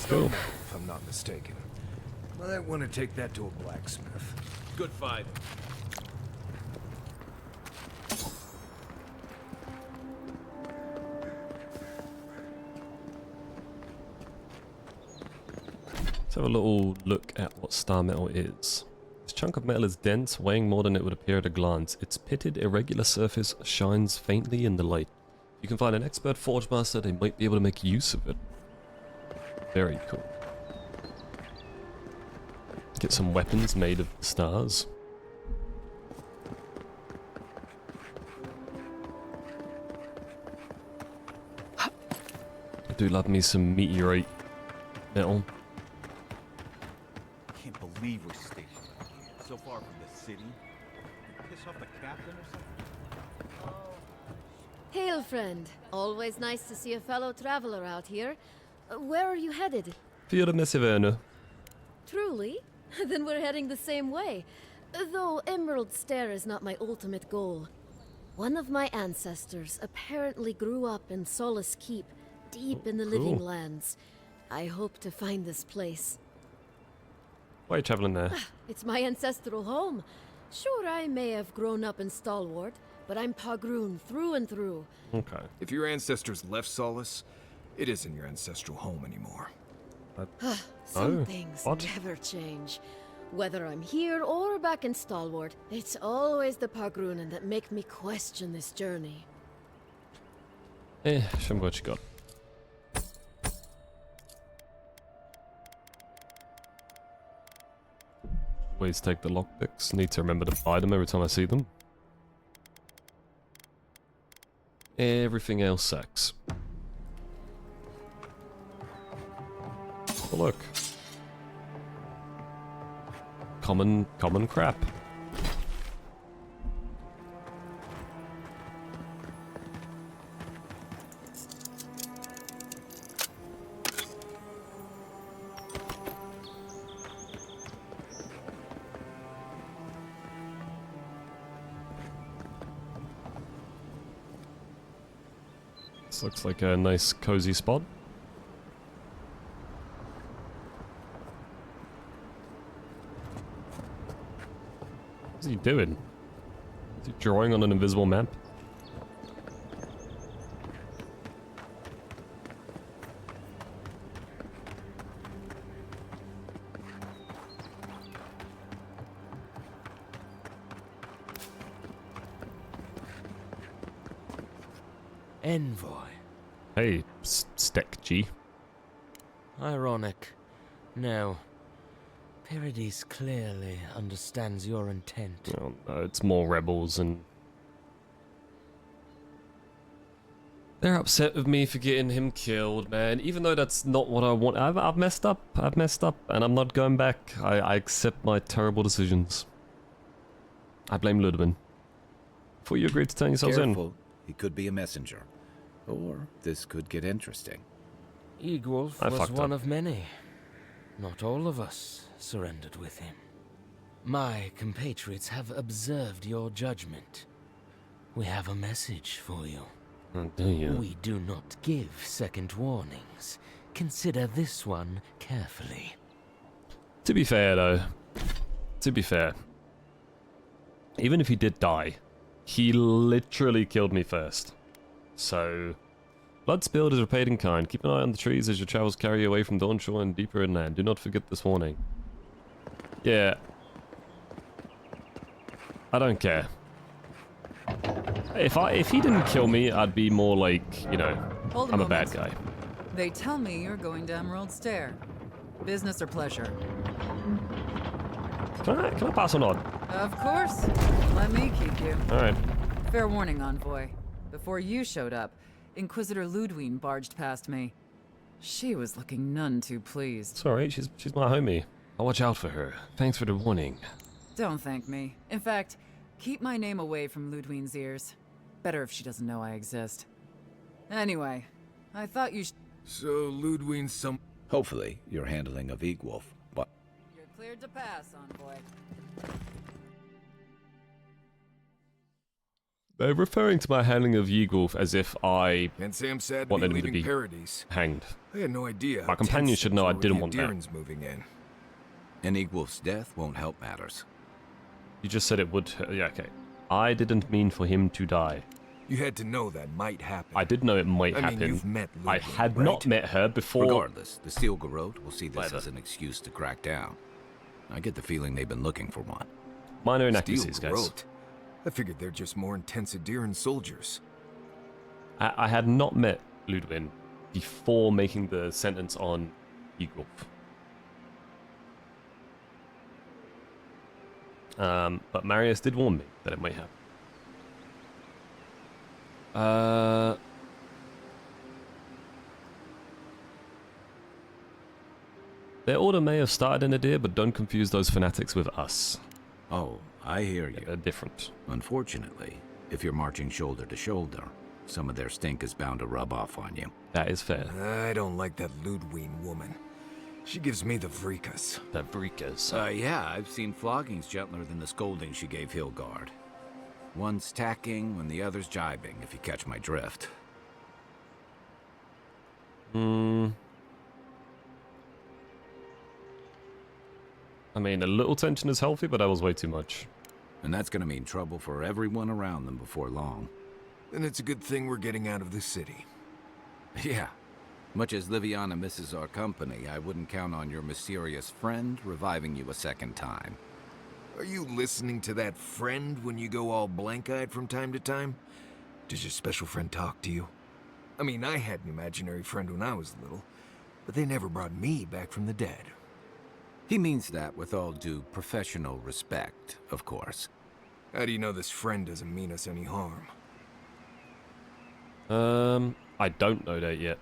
Cool. If I'm not mistaken. Might want to take that to a blacksmith. Good fight. Let's have a little look at what star metal is. This chunk of metal is dense, weighing more than it would appear at a glance. Its pitted, irregular surface shines faintly in the light. If you can find an expert forge master, they might be able to make use of it. Very cool. Get some weapons made of stars. I do love me some meteorite metal. Can't believe we're stationed here, so far from the city. Piss off the captain or something? Hail, friend. Always nice to see a fellow traveler out here. Where are you headed? Via Messiverno. Truly? Then we're heading the same way. Though Emerald Stair is not my ultimate goal. One of my ancestors apparently grew up in Solace Keep, deep in the Living Lands. I hope to find this place. Why are you traveling there? It's my ancestral home. Sure, I may have grown up in Stalwart, but I'm Pagroon through and through. Okay. If your ancestors left Solace, it isn't your ancestral home anymore. Some things never change. Whether I'm here or back in Stalwart, it's always the Pagroonen that make me question this journey. Show me what you got. Always take the lockpicks. Need to remember to buy them every time I see them. Everything else sucks. Oh, look. Common crap. This looks like a nice cozy spot. What's he doing? Is he drawing on an invisible map? Envoy. Hey, Stek G. Ironic. No. Paradis clearly understands your intent. Oh, no, it's more rebels and... They're upset with me for getting him killed, man. Even though that's not what I want. I've messed up. I've messed up, and I'm not going back. I accept my terrible decisions. I blame Ludwin. Before you agreed to turn yourselves Careful. He could be a messenger. Or this could get interesting. Yeagwolf was one of many. Not all of us surrendered with him. My compatriots have observed your judgment. We have a message for you. Oh, do you? We do not give second warnings. Consider this one carefully. To be fair, though. To be fair. Even if he did die, he literally killed me first. So, blood spilled is repaid in kind. Keep an eye on the trees as your travels carry you away from Dawnshore and deeper inland. Do not forget this warning. Yeah. I don't care. If he didn't kill me, I'd be more like, you know, Hold I'm a moment. bad guy. They tell me you're going to Emerald Stair. Business or pleasure? Can I pass or not? Of course. Let me keep you. All right. Fair warning, Envoy. Before you showed up, Inquisitor Ludwine barged past me. She was looking none too pleased. Sorry, she's my homie. I'll watch out for her. Thanks for the warning. Don't thank me. In fact, keep my name away from Ludwine's ears. Better if she doesn't know I exist. Anyway, I thought you So, Ludwine's some... Hopefully, your handling of Egwolf, but... You're cleared to pass, Envoy. They're referring to my handling of Yegulf as if I And Sam said wanted be him to leaving be Paradise. hanged. I had no idea. My companion should know I didn't want that. Moving in. And Egwolf's death won't help matters. You just said it would. Yeah, okay. I didn't mean for him to die. You had to know that might happen. I did know it might I happen. mean, you've met Ludwine, I had right? not met her before. Regardless, the Steel Garrote will see this Whatever. as an excuse to crack down. I get the feeling they've been looking for one. Minor inaccuracies, Steel guys. Garrote? I figured they're just more intense Adiran soldiers. I had not met Ludwin before making the sentence on Yegulf. But Marius did warn me that it might happen. Their order may have started in Adir, but don't confuse those fanatics with us. Oh, I hear you. They're different. Unfortunately, if you're marching shoulder to shoulder, some of their stink is bound to rub off on you. That is fair. I don't like that Ludwine woman. She gives me the vrikas. The vrikas. Yeah, I've seen floggings gentler than the scolding she gave Hilgard. One's tacking when the other's jibing, if you catch my drift. I mean, a little tension is healthy, but that was way too much. And that's gonna mean trouble for everyone around them before long. And it's a good thing we're getting out of the city. Yeah. Much as Liviana misses our company, I wouldn't count on your mysterious friend reviving you a second time. Are you listening to that friend when you go all blank-eyed from time to time? Does your special friend talk to you? I mean, I had an imaginary friend when I was little, but they never brought me back from the dead. He means that with all due professional respect, of course. How do you know this friend doesn't mean us any harm? I don't know that yet.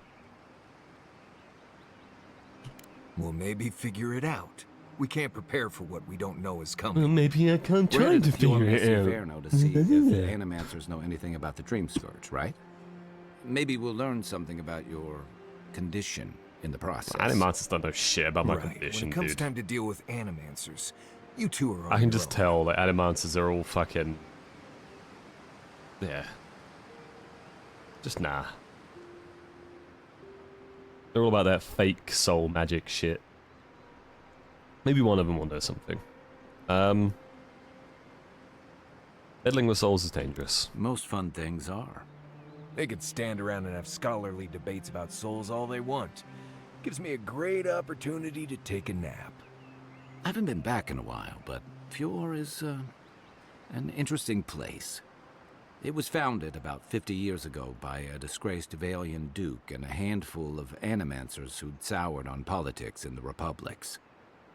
Well, maybe figure it out. We can't prepare for what we don't know is coming. Well, maybe I can't We're try headed to to figure it out. Inferno to see if the Animancers know anything about the Dream Scourge, right? Maybe we'll learn something about your condition in the process. Animancers don't know shit about my Right. condition, When it comes dude. time to deal with Animancers, you two are on I can your just own. tell that Animancers are all fucking... Yeah. Just nah. They're all about that fake soul magic shit. Maybe one of them will know something. Meddling with souls is dangerous. Most fun things are. They could stand around and have scholarly debates about souls all they want. Gives me a great opportunity to take a nap. I haven't been back in a while, but Fjord is an interesting place. It was founded about 50 years ago by a disgraced Valian duke and a handful of Animancers who'd soured on politics in the republics.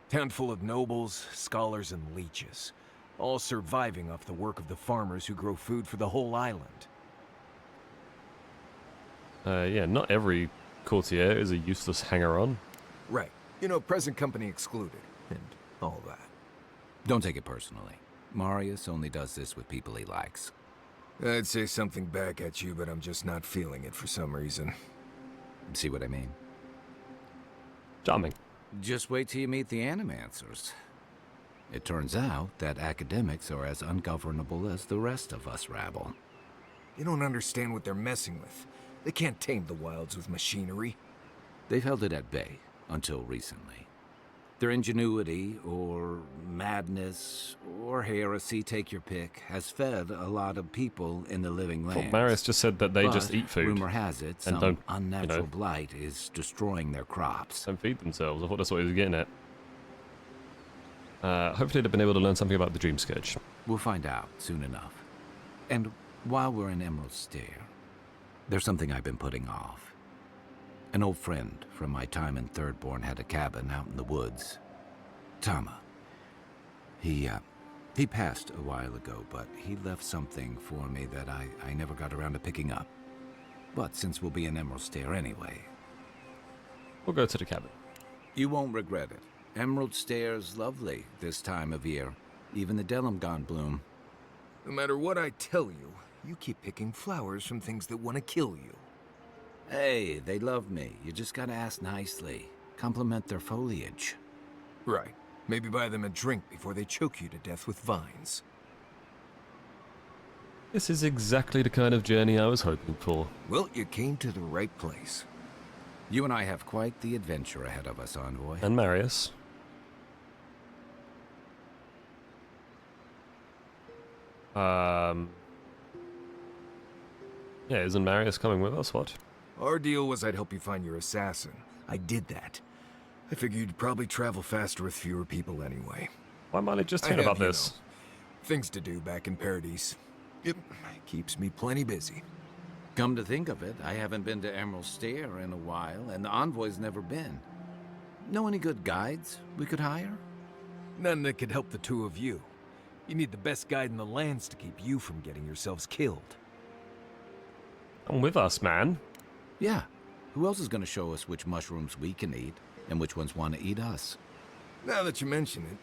Town full of nobles, scholars, and leeches, all surviving off the work of the farmers who grow food for the whole island. Yeah, not every courtier is a useless hanger-on. Right. You know, present company excluded, and all that. Don't take it personally. Marius only does this with people he likes. I'd say something back at you, but I'm just not feeling it for some reason. See what I mean? Charming. Just wait till you meet the Animancers. It turns out that academics are as ungovernable as the rest of us rabble. You don't understand what they're messing with. They can't tame the wilds with machinery. They've held it at bay until recently. Their ingenuity, or madness, or heresy, take your pick, has fed a lot of people in the living Well, lands. Marius just said that they just eat food. Rumor has it and some don't, unnatural blight is destroying their crops. Don't feed themselves. I thought that's what he was getting at. Hopefully they've been able to learn something about the Dream Scourge. We'll find out soon enough. And While we're in Emerald Stair, there's something I've been putting off. An old friend from my time in Thirdborn had a cabin out in the woods. Tama. He passed a while ago, but he left something for me that I never got around to picking up. But since we'll be in Emerald Stair anyway... We'll go to the cabin. You won't regret it. Emerald Stair's lovely this time of year. Even the Delumgon bloom. No matter what I tell you, you keep picking flowers from things that want to kill you. Hey, they love me. You just gotta ask nicely. Compliment their foliage. Right. Maybe buy them a drink before they choke you to death with vines. This is exactly the kind of journey I was hoping for. Well, you came to the right place. You and I have quite the adventure ahead of us, Envoy. And Marius. Yeah, isn't Marius coming with us, what? Our deal was I'd help you find your assassin. I did that. I figured you'd probably travel faster with fewer people anyway. Why might I just hear about this? Things to do back in Paradise. It keeps me plenty busy. Come to think of it, I haven't been to Emerald Stair in a while, and the Envoy's never been. Know any good guides we could hire? None that could help the two of you. You need the best guide in the lands to keep you from getting yourselves killed. Come with us, man. Yeah. Who else is going to show us which mushrooms we can eat, and which ones want to eat us? Now that you mention it,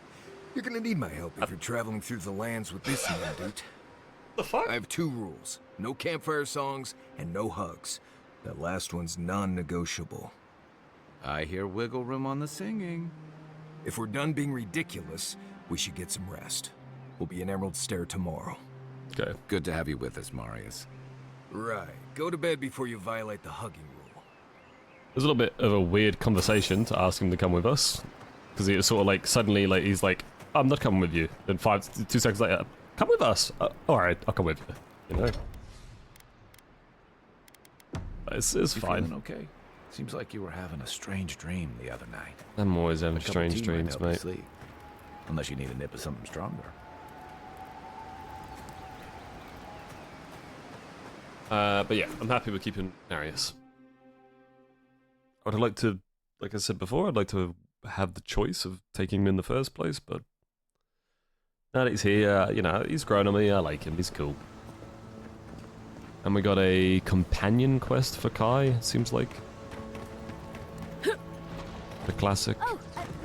you're going to need my help if you're traveling through the lands with this man, dude. The fuck? I have 2 rules. No campfire songs, and no hugs. That last one's non-negotiable. I hear wiggle room on the singing. If we're done being ridiculous, we should get some rest. We'll be in Emerald Stair tomorrow. Okay. Good to have you with us, Marius. Right. Go to bed before you violate the hugging rule. It was a little bit of a weird conversation to ask him to come with us. Because he was sort of like, suddenly, like, he's like, I'm not coming with you. Then 2 seconds later, come with us. Alright, I'll come with you. You know? It's fine. Okay. Seems like you were having a strange dream the other night. I'm always having strange dreams, mate. Sleep. Unless you need a nip of something stronger. But yeah, I'm happy with keeping Marius. I'd like to, like I said before, I'd like to have the choice of taking him in the first place, but now that he's here, you know, he's grown on me, I like him, he's cool. And we got a companion quest for Kai, it seems like. The classic. Oh,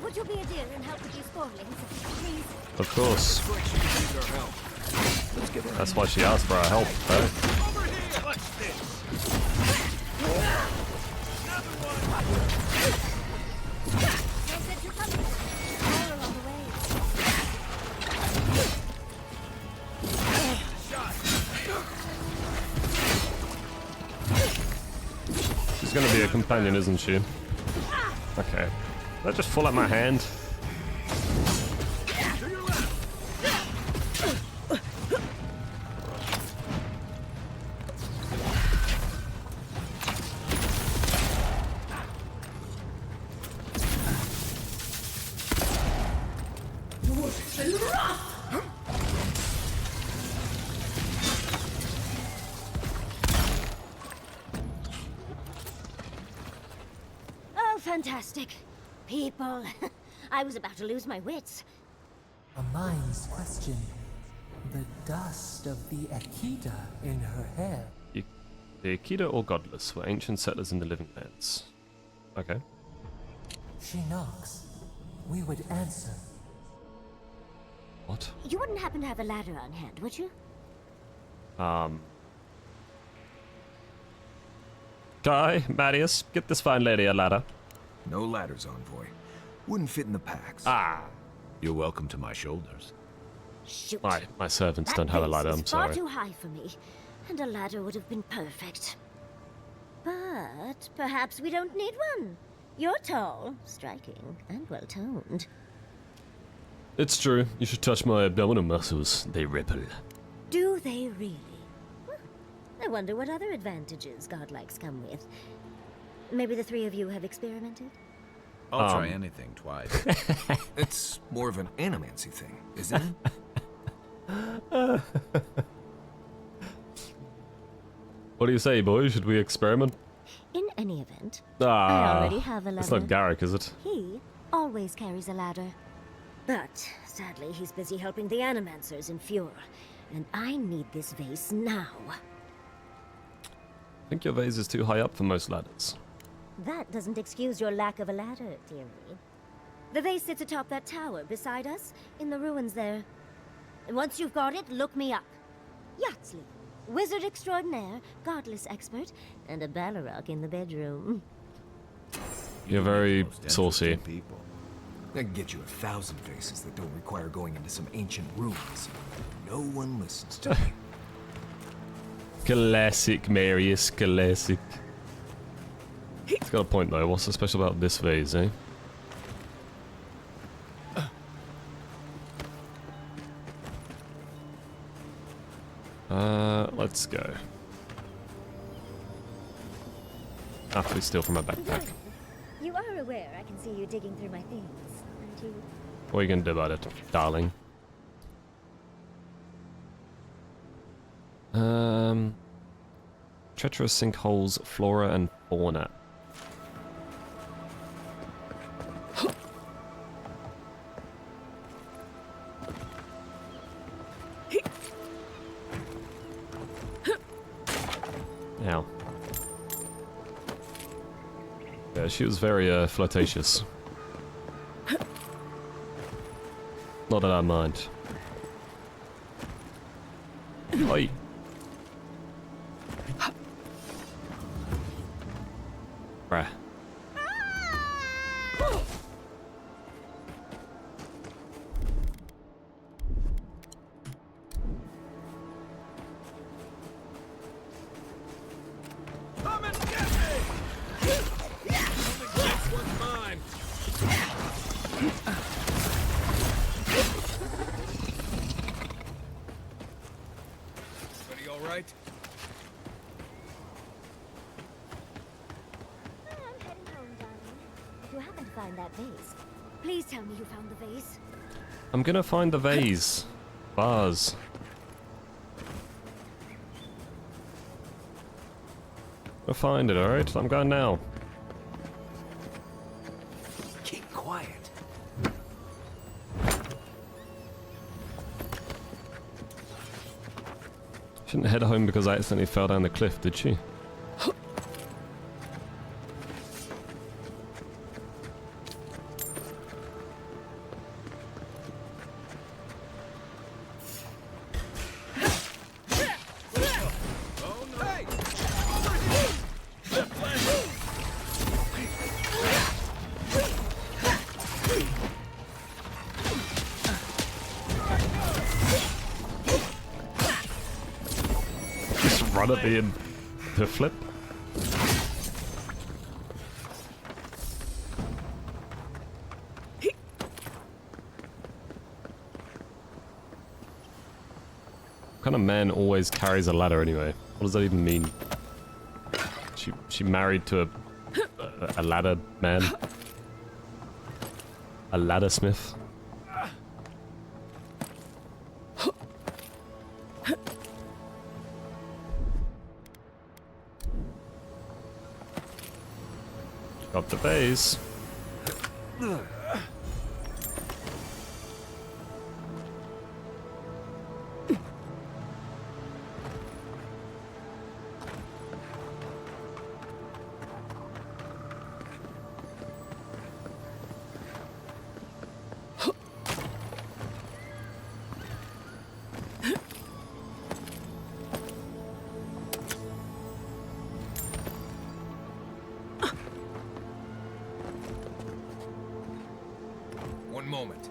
would you be a dear and help with these spoilings, please? Of course. That's why she asked for our help, right? She's gonna be a companion, isn't she? Okay. Did that just fall out my hand? Fantastic. People. I was about to lose my wits. A mind's question. The dust of the Akita in her hair. The Akita or Godless were ancient settlers in the Living Lands. Okay. She knocks. We would answer. What? You wouldn't happen to have a ladder on hand, would you? Kai, Marius, get this fine lady a ladder. No ladders, Envoy. Wouldn't fit in the packs. Ah. You're welcome to my shoulders. Shoot. My servants don't have a ladder, I'm sorry. Far too high for me, and a ladder would have been perfect. But perhaps we don't need one. You're tall, striking, and well-toned. It's true. You should touch my abdominal muscles. They ripple. Do they really? I wonder what other advantages godlikes come with. Maybe the 3 of you have experimented? I'll try anything twice. It's more of an animancy thing, isn't it? What do you say, boy? Should we experiment? In any event, Ah, I already have a ladder. it's not Garrick, is it? He always carries a ladder. But sadly, he's busy helping the Animancers in Fjord, and I need this vase now. I think your vase is too high up for most ladders. That doesn't excuse your lack of a ladder, dearie. The vase sits atop that tower beside us, in the ruins there. And once you've got it, look me up. Yatsley, wizard extraordinaire, godless expert, and a Balrog in the bedroom. You're very saucy. I can get you 1,000 vases that don't require going into some ancient ruins. No one listens to me. Classic, Marius, classic. It's got a point though. What's so special about this vase, eh? Let's go. After we steal from my backpack. You are aware I can see you digging through my things, aren't you? What are you gonna do about it, darling? Treacherous sinkholes, flora and fauna. Ow. Yeah, she was very flirtatious. Not that I mind. Oi. Bruh. Come and get me! Come and get what's mine! Everybody all right? I'm heading home, darling. If you happen to find that vase, please tell me you found the vase. I'm gonna find the vase. Bars. I'll find it, alright? I'm going now. Keep quiet. Shouldn't head home because I accidentally fell down the cliff, did she? Run at me and to flip. What kind of man always carries a ladder anyway? What does that even mean? She married to a ladder man? A ladder smith? Got the base. One moment.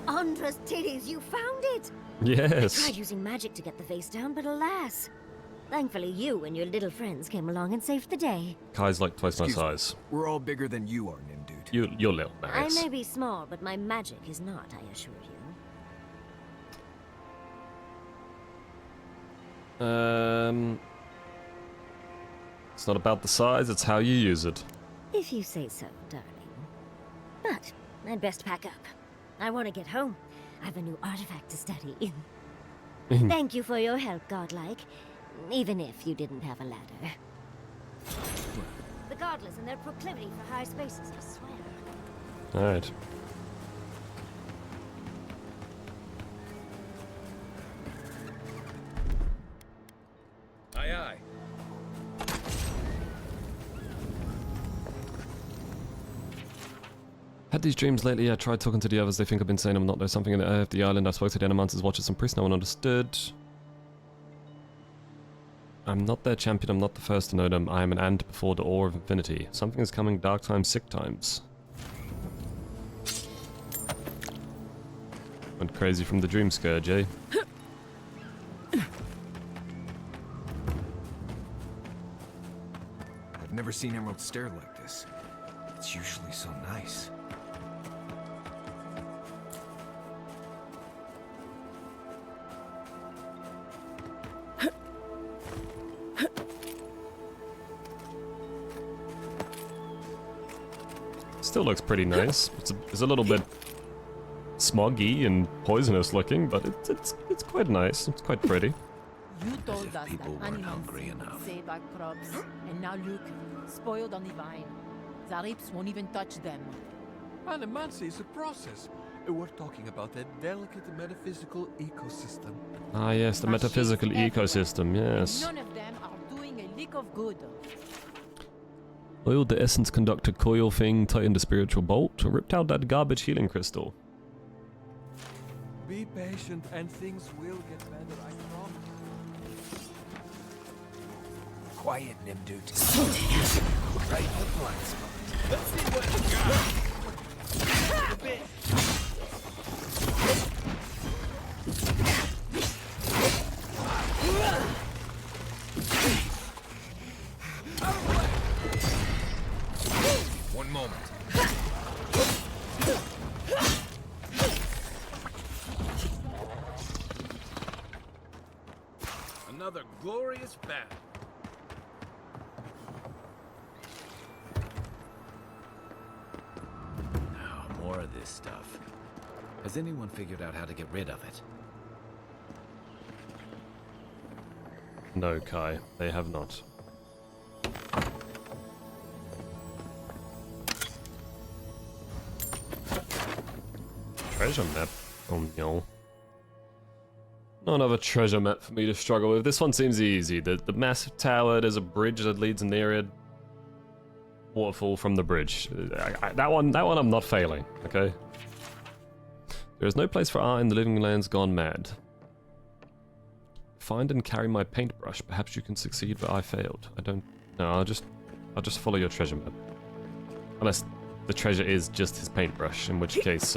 Andra's titties, you found it! Yes. I tried using magic to get the vase down, but alas. Thankfully you and your little friends came along and saved the day. Kai's like twice my Excuse me. size. We're all bigger than you are, Nim dude. You're little, I Marius. may be small, but my magic is not, I assure you. It's not about the size, it's how you use it. If you say so, darling. But I'd best pack up. I want to get home. I have a new artifact to study. Thank you for your help, Godlike. Even if you didn't have a ladder. The Godless and their proclivity for high spaces, I swear. Alright. Aye, aye. Had these dreams lately. I tried talking to the others. They think I've been saying I'm not. There's something in the air of the island. I spoke to the Animances, Watchers, and Priests. No one understood. I'm not their champion. I'm not the first to know them. I am an ant before the ore of infinity. Something is coming. Dark times, sick times. Went crazy from the dream scourge, eh? I've never seen Emerald Stair like this. It's usually so nice. Still looks pretty nice. It's a little bit smoggy and poisonous looking, but it's quite nice. It's quite pretty. You told us that people weren't animals hungry would enough. save our crops, and now look, spoiled on the vine. Zarips won't even touch them. Animancy is a process. We're talking about a delicate metaphysical ecosystem. Ah yes, the metaphysical ecosystem, yes. None of them are doing a lick of good. Oiled the essence conductor coil thing, tightened the spiritual bolt, ripped out that garbage healing crystal. Be patient and things will get better, I promise. Quiet, Nimdut. Right in the blind spot. Let's see what you got. A bit. One moment. Another glorious battle. Now, more of this stuff. Has anyone figured out how to get rid of it? No, Kai, they have not. Treasure map? Oh no. Not another treasure map for me to struggle with. This one seems easy. The massive tower, there's a bridge that leads near it. Waterfall from the bridge. That one I'm not failing, okay? There is no place for art in the living lands gone mad. Find and carry my paintbrush. Perhaps you can succeed, but I failed. I don't... No, I'll just follow your treasure map. Unless the treasure is just his paintbrush, in which case,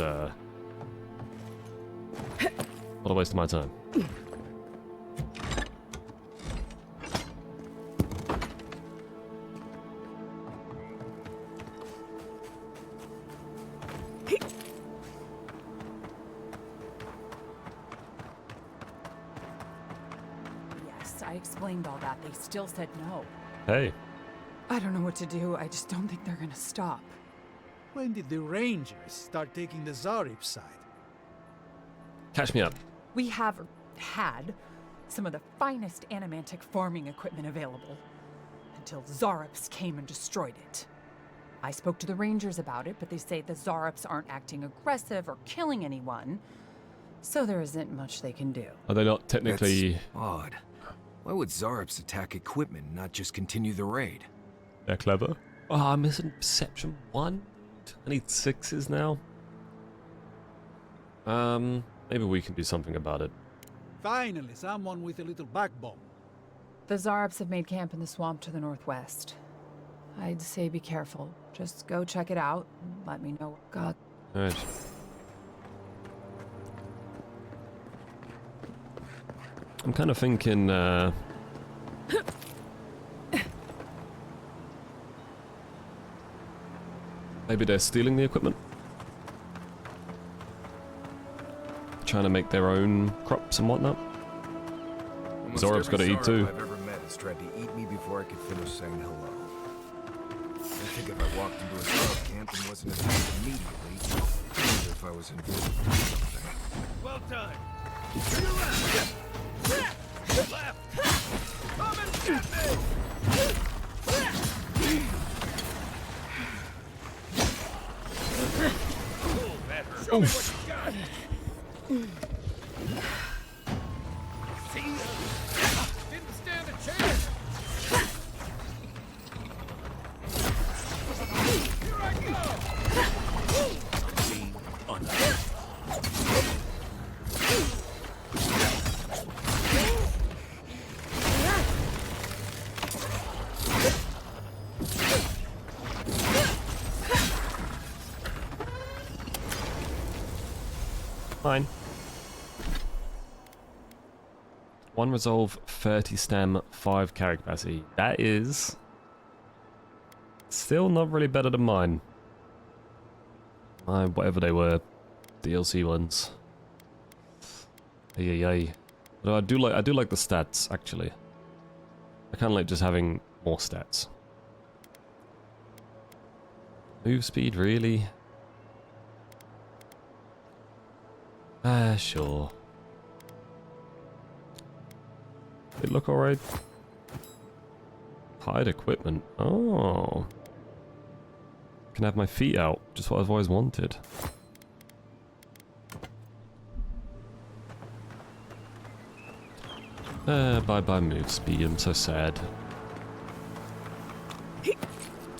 what a waste of my time. Yes, I explained all that. They still said no. Hey. I don't know what to do. I just don't think they're gonna stop. When did the Rangers start taking the Zarip side? Catch me up. We have had some of the finest animantic farming equipment available until Zarops came and destroyed it. I spoke to the Rangers about it, but they say the Zarops aren't acting aggressive or killing anyone, so there isn't much they can do. Are they not technically... That's odd. Why would Zarops attack equipment and not just continue the raid? They're clever. Oh, I'm missing Perception 1? I need 6s now. Maybe we can do something about it. Finally, someone with a little backbone. The Zarops have made camp in the swamp to the northwest. I'd say be careful. Just go check it out and let me know. God. Alright. I'm kind of thinking, maybe they're stealing the equipment? Trying to make their own crops and whatnot? Zorob's got to eat too. I've ever met has tried to eat me before I could finish saying hello. I think if I walked into a Zorop camp and wasn't attacked immediately, I wonder if I was invisible or something. Well done. To your left. Oof. Didn't stand a chance. Here I Fine. 1 resolve, 30 stem, 5 carry capacity. That is still not really better than mine. Whatever they were, DLC ones. Ay. But I do like the stats actually. I kind of like just having more stats. Move speed, really? Sure. It look alright. Hide equipment. Oh. Can have my feet out. Just what I've always wanted. Bye move speed. I'm so sad.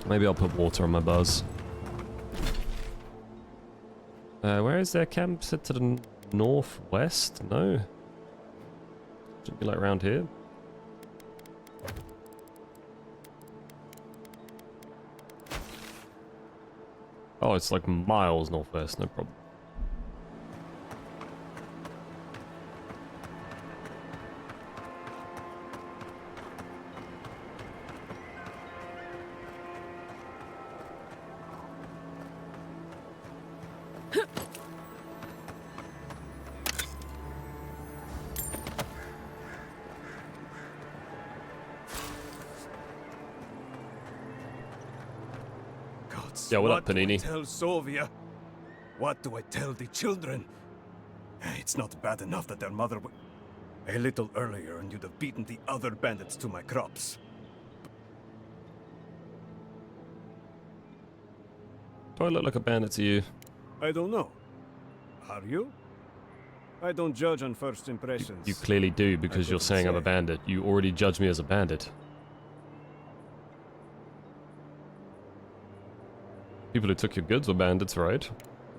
Maybe I'll put water on my buzz. Where is their camp? Set to the northwest? No. Should be like around here. Oh, it's like miles northwest, no problem. Yeah, what up, Panini? What do I tell Sovia? What do I tell the children? It's not bad enough that their mother a little earlier and you'd have beaten the other bandits to my crops. Do I look like a bandit to you? I don't know. Are you? I don't judge on first impressions. You clearly do, because you're saying I'm a bandit. You already judge me as a bandit. People who took your goods were bandits, right?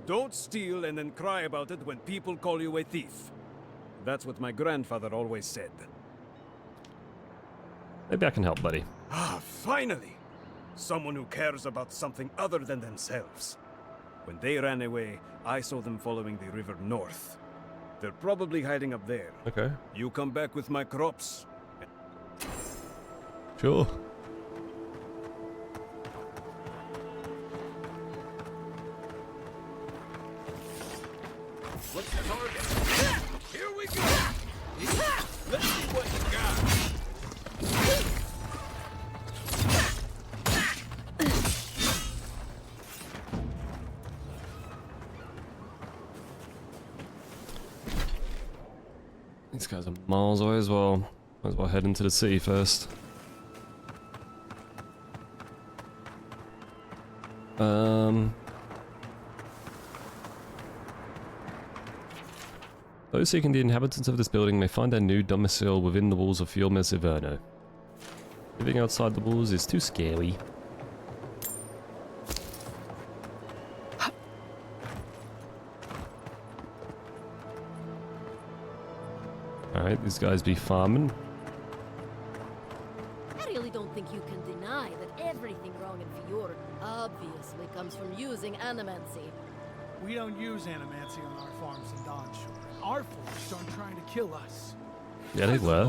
Don't steal and then cry about it when people call you a thief. That's what my grandfather always said. Maybe I can help, buddy. Ah, finally! Someone who cares about something other than themselves. When they ran away, I saw them following the river north. They're probably hiding up there. Okay. You come back with my crops. Sure. What's the target? Here we go! Let's see what you got. These guys are miles away as well. Might as well head into the city first. Those seeking the inhabitants of this building may find their new domicile within the walls of Fiume Severno. Living outside the walls is too scary. Alright, these guys be farming. I really don't think you can deny that everything wrong in Fior obviously comes from using animancy. We don't use animancy on our farms in Dawnshore. Our folks aren't trying to kill us. Yeah, they were.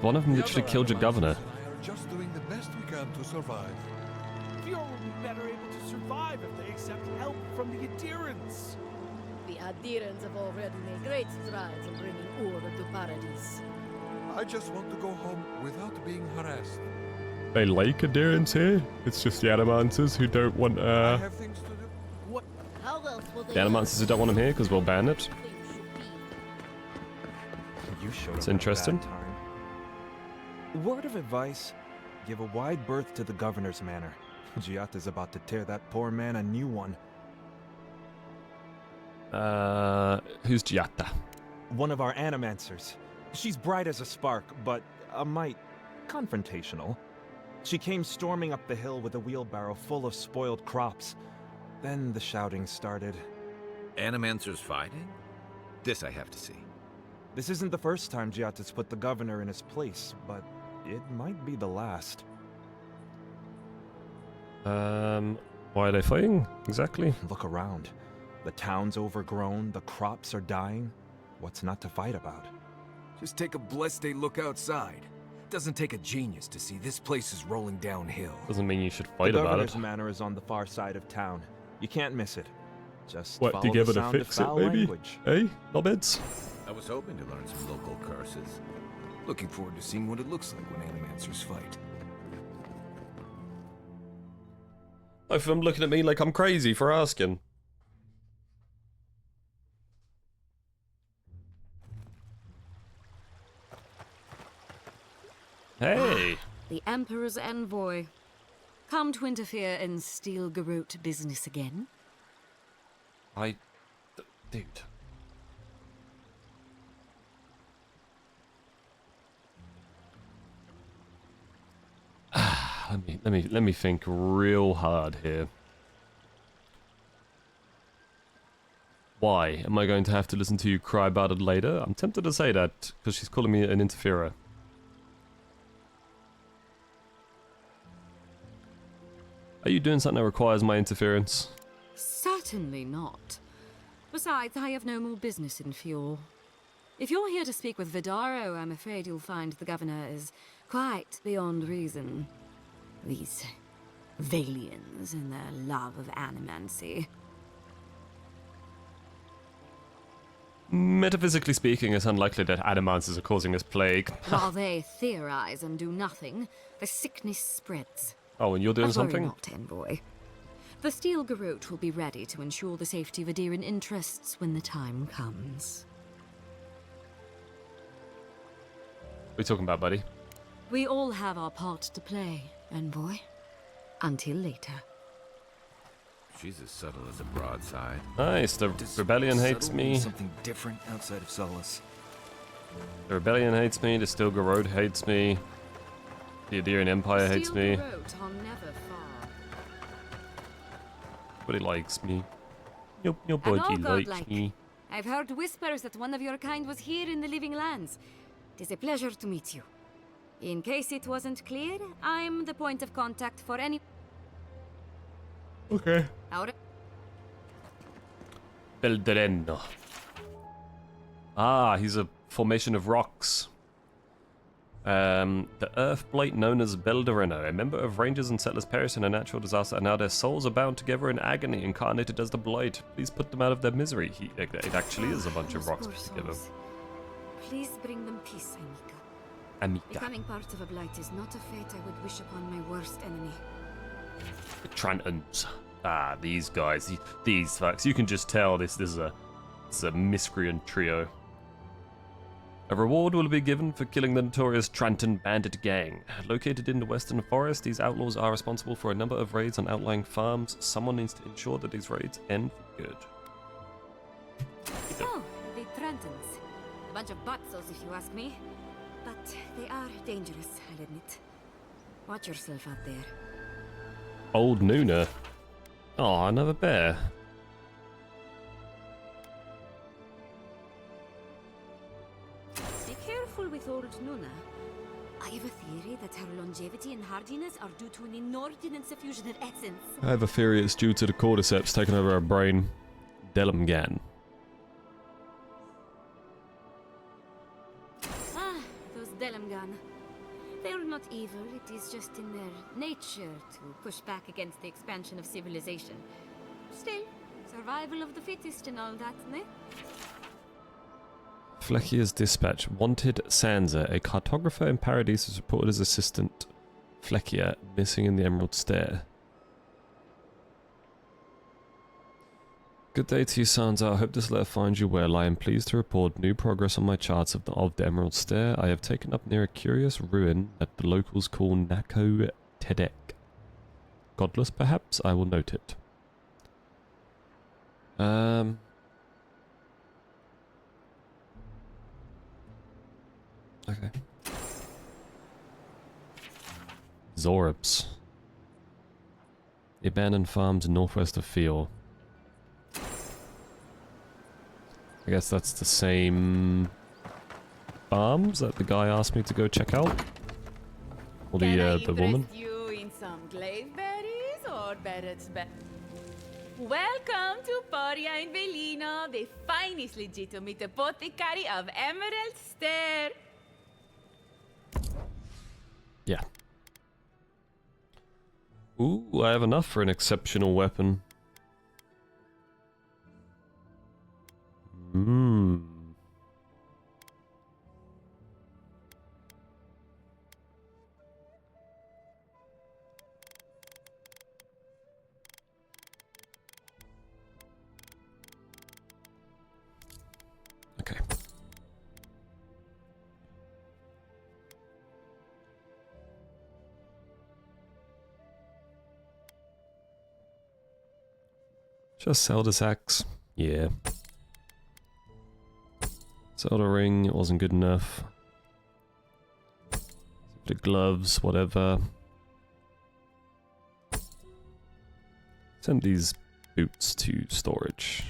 One of them literally killed your governor. We are just doing the best we can to survive. Fior will be better able to survive if they accept help from the adherents. The adherents have already made great strides in bringing order to Paradis. I just want to go home without being harassed. They like adherents here. It's just the Animancers who don't want, I have things to do. What? How else will they The Animancers who don't want them here because we'll ban it. You showed It's up at a interesting. bad time. Word of advice: give a wide berth to the governor's manor. Giat is about to tear that poor man a new one. Who's Giatta? One of our animancers. She's bright as a spark, but a mite confrontational. She came storming up the hill with a wheelbarrow full of spoiled crops. Then the shouting started. Animancers fighting? This I have to see. This isn't the first time Giatta's put the governor in his place, but it might be the last. Why are they fighting? Exactly. Look around. The town's overgrown, the crops are dying. What's not to fight about? Just take a blessed day look outside. Doesn't take a genius to see this place is rolling downhill. Doesn't mean you should fight the about it. governor's manor is on the far side of town. You can't miss it. Just What, do you give it a fix it, maybe? Language. Hey, knobheads? I was hoping to learn some local curses. Looking forward to seeing what it looks like when animancers fight. Both of them looking at me like I'm crazy for asking. Hey! The Emperor's envoy. Come to interfere in Steel Garrote business again? Dude. Let me think real hard here. Why am I going to have to listen to you cry about it later? I'm tempted to say that because she's calling me an interferer. Are you doing something that requires my interference? Certainly not. Besides, I have no more business in Fjord. If you're here to speak with Vidaro, I'm afraid you'll find the governor is quite beyond reason. These Valians and their love of animancy. Metaphysically speaking, it's unlikely that animancers are causing this plague. While they theorize and do nothing, the sickness spreads. Oh, and you're doing But worry something? not, envoy. The Steel Garrote will be ready to ensure the safety of Adiran interests when the time comes. What are you talking about, buddy? We all have our part to play, envoy. Until later. She's as subtle as a broadside. Nice, the rebellion hates Subtle mean me. Something different outside of Solace. The rebellion hates me, the Steel Garrote hates me. The Adirian Empire hates me. Steel Garrote are never far. But he likes me. Your And body all likes godlike. me. I've heard whispers that one of your kind was here in the Living Lands. It is a pleasure to meet you. In case it wasn't clear, I'm the point of contact for any... Okay. Our... Beldereno. Ah, he's a formation of rocks. The Earth Blight known as Beldereno, a member of Rangers and Settlers perished in a natural disaster, and now their souls are bound together in agony, incarnated as the Blight. Please put them out of their misery. It actually is a bunch of rocks put together. Please bring them peace, Amika. Amika. Becoming part of a Blight is not a fate I would wish upon my worst enemy. The Trantons. Ah, these guys. These fucks. You can just tell this is a miscreant trio. A reward will be given for killing the notorious Tranton bandit gang. Located in the Western Forest, these outlaws are responsible for a number of raids on outlying farms. Someone needs to ensure that these raids end for good. Oh, the Trantons. A bunch of butzos, if you ask me. But they are dangerous, I'll admit. Watch yourself out there. Old Nuna. Oh, another bear. Be careful with old Nuna. I have a theory that her longevity and hardiness are due to an inordinate suffusion of essence. I have a theory it's due to the cordyceps taking over our brain. Delimgan. Ah, those Delimgan. They're not evil, it is just in their nature to push back against the expansion of civilization. Still, survival of the fittest and all that, ne? Fleckia's dispatch. Wanted Sansa. A cartographer in Paradise is reported as assistant Fleckia missing in the Emerald Stair. Good day to you, Sansa. I hope this letter finds you well. I am pleased to report new progress on my charts of the Emerald Stair. I have taken up near a curious ruin that the locals call Nako Tedek. Godless, perhaps? I will note it. Okay. Zorops. The abandoned farms northwest of Fior. I guess that's the same farms that the guy asked me to go check out. Or the woman. You in some glaveberries or berets Welcome to Poria in Velino, the finest legitimate apothecary of Emerald Stair. Yeah. Ooh, I have enough for an exceptional weapon. Hmm. Okay. Just sell this axe. Yeah. Sell the ring, it wasn't good enough. The gloves, whatever. Send these boots to storage.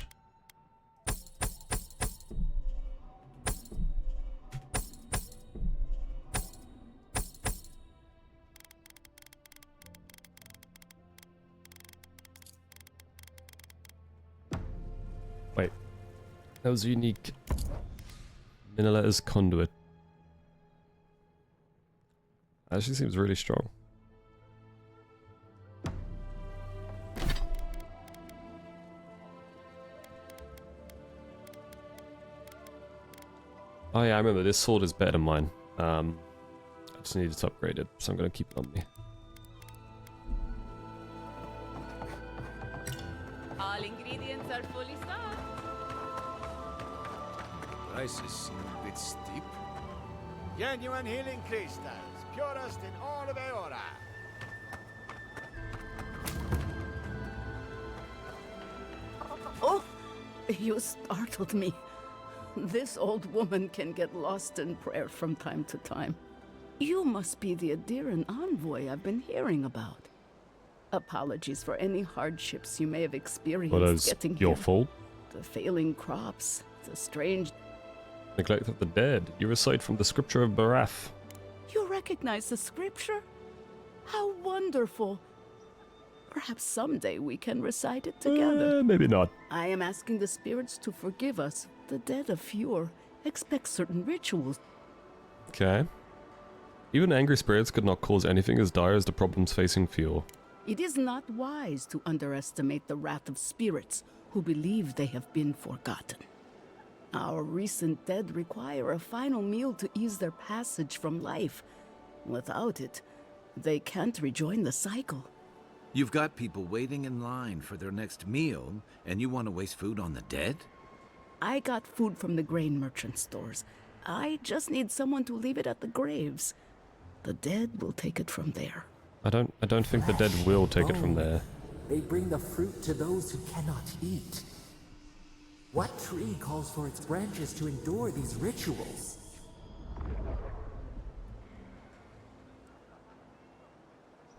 Wait. That was unique. Minoleta's conduit. Actually seems really strong. Oh yeah, I remember this sword is better than mine. I just needed to upgrade it, so I'm gonna keep it on me. All ingredients are fully stocked. Prices seem a bit steep. Genuine healing crystals, purest in all of Eora. Oh, you startled me. This old woman can get lost in prayer from time to time. You must be the Adiran envoy I've been hearing about. Apologies for any hardships you may have experienced Well, that's getting your here. fault. The failing crops, the strange... Neglect of the dead. You recite from the scripture of Barath. You recognize the scripture? How wonderful. Perhaps someday we can recite it together. Maybe not. I am asking the spirits to forgive us. The dead of Fjord expect certain rituals. Okay. Even angry spirits could not cause anything as dire as the problems facing Fjord. It is not wise to underestimate the wrath of spirits who believe they have been forgotten. Our recent dead require a final meal to ease their passage from life. Without it, they can't rejoin the cycle. You've got people waiting in line for their next meal, and you want to waste food on the dead? I got food from the grain merchant stores. I just need someone to leave it at the graves. The dead will take it from there. I don't think the dead will take it from there. They bring the fruit to those who cannot eat. What tree calls for its branches to endure these rituals?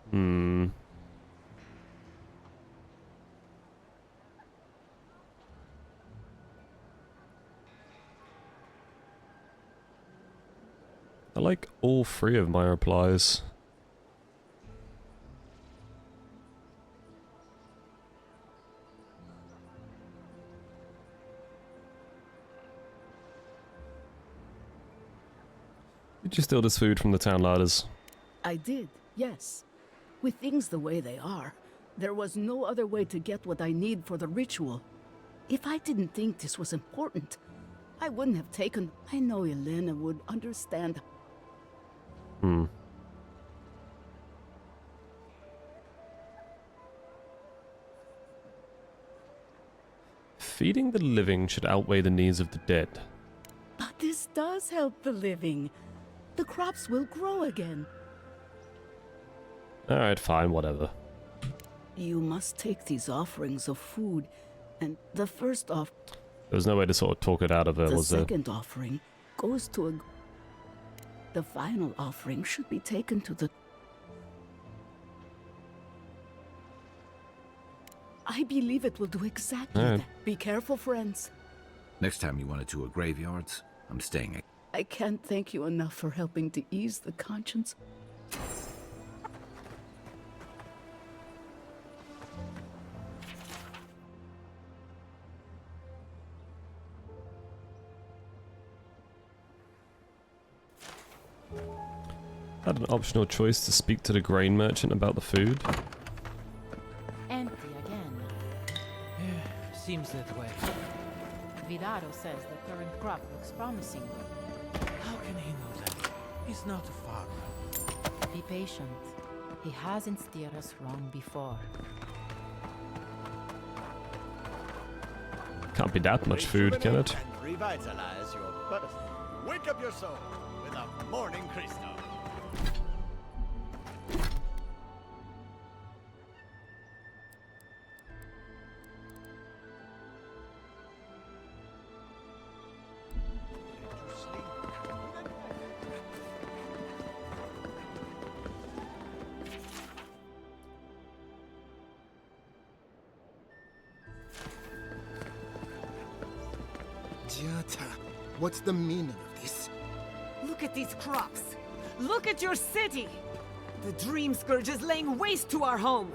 Hmm. I like all three of my replies. Did you steal this food from the town larders? I did, yes. With things the way they are, there was no other way to get what I need for the ritual. If I didn't think this was important, I wouldn't have taken... I know Elena would understand. Hmm. Feeding the living should outweigh the needs of the dead. But this does help the living. The crops will grow again. Alright, fine, whatever. You must take these offerings of food, and the first off... There was no way to sort of talk it out of her, was there? The second offering goes to a... The final offering should be taken to the... I believe it will do exactly Alright. that. Be careful, friends. Next time you want to tour graveyards, I'm staying. I can't thank you enough for helping to ease the conscience. Had an optional choice to speak to the grain merchant about the food. Empty again. Seems that way. Vidaro says the current crop looks promising. How can he know that? He's not a farmer. Be patient. He hasn't steered us wrong before. Can't be that much food, can it? And revitalize your person. Wake up your soul with a morning Cristo. Jata, what's the meaning of this? Look at these crops. Look at your city. The Dream Scourge is laying waste to our home.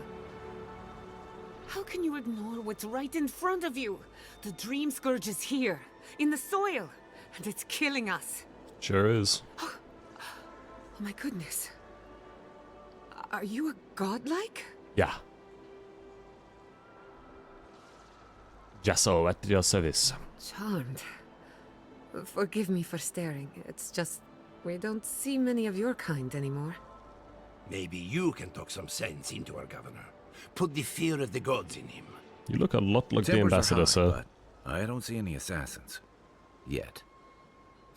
How can you ignore what's right in front of you? The Dream Scourge is here, in the soil, and it's killing us. Sure is. Oh my goodness. Are you a godlike? Yeah. Jayceso at your service. Charmed. Forgive me for staring. It's just, we don't see many of your kind anymore. Maybe you can talk some sense into our governor. Put the fear of the gods in him. You look a lot like the Tempers are ambassador, high, sir. but I don't see any assassins. Yet.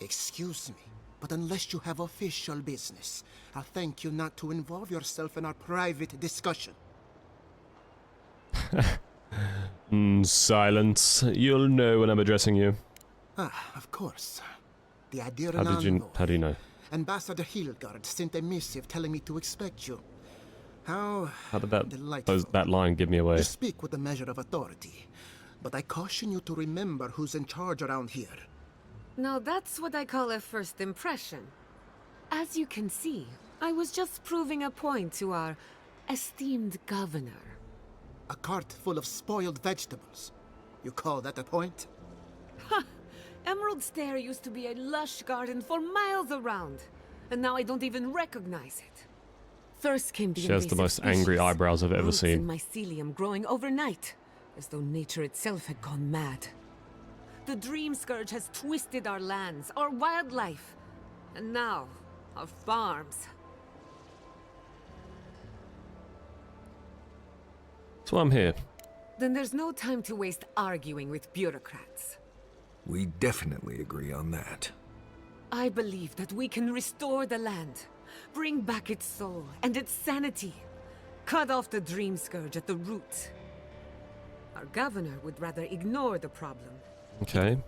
Excuse me, but unless you have official business, I'll thank you not to involve yourself in our private discussion. Silence. You'll know when I'm addressing you. Ah, of course. The idea How do you know? Ambassador Hildgard sent a missive telling me to expect you. How did that delightful. that line give me away? You speak with a measure of authority, but I caution you to remember who's in charge around here. Now that's what I call a first impression. As you can see, I was just proving a point to our esteemed governor. A cart full of spoiled vegetables. You call that a point? Ha! Emerald Stair used to be a lush garden for miles around, and now I don't even recognize it. First came the She has the invasive most angry species, eyebrows I've ever roots seen. and mycelium growing overnight, as though nature itself had gone mad. The Dream Scourge has twisted our lands, our wildlife, and now our farms. That's why I'm here. Then there's no time to waste arguing with bureaucrats. We definitely agree on that. I believe that we can restore the land, bring back its soul and its sanity, cut off the Dream Scourge at the root. Our governor would rather ignore the problem. Okay.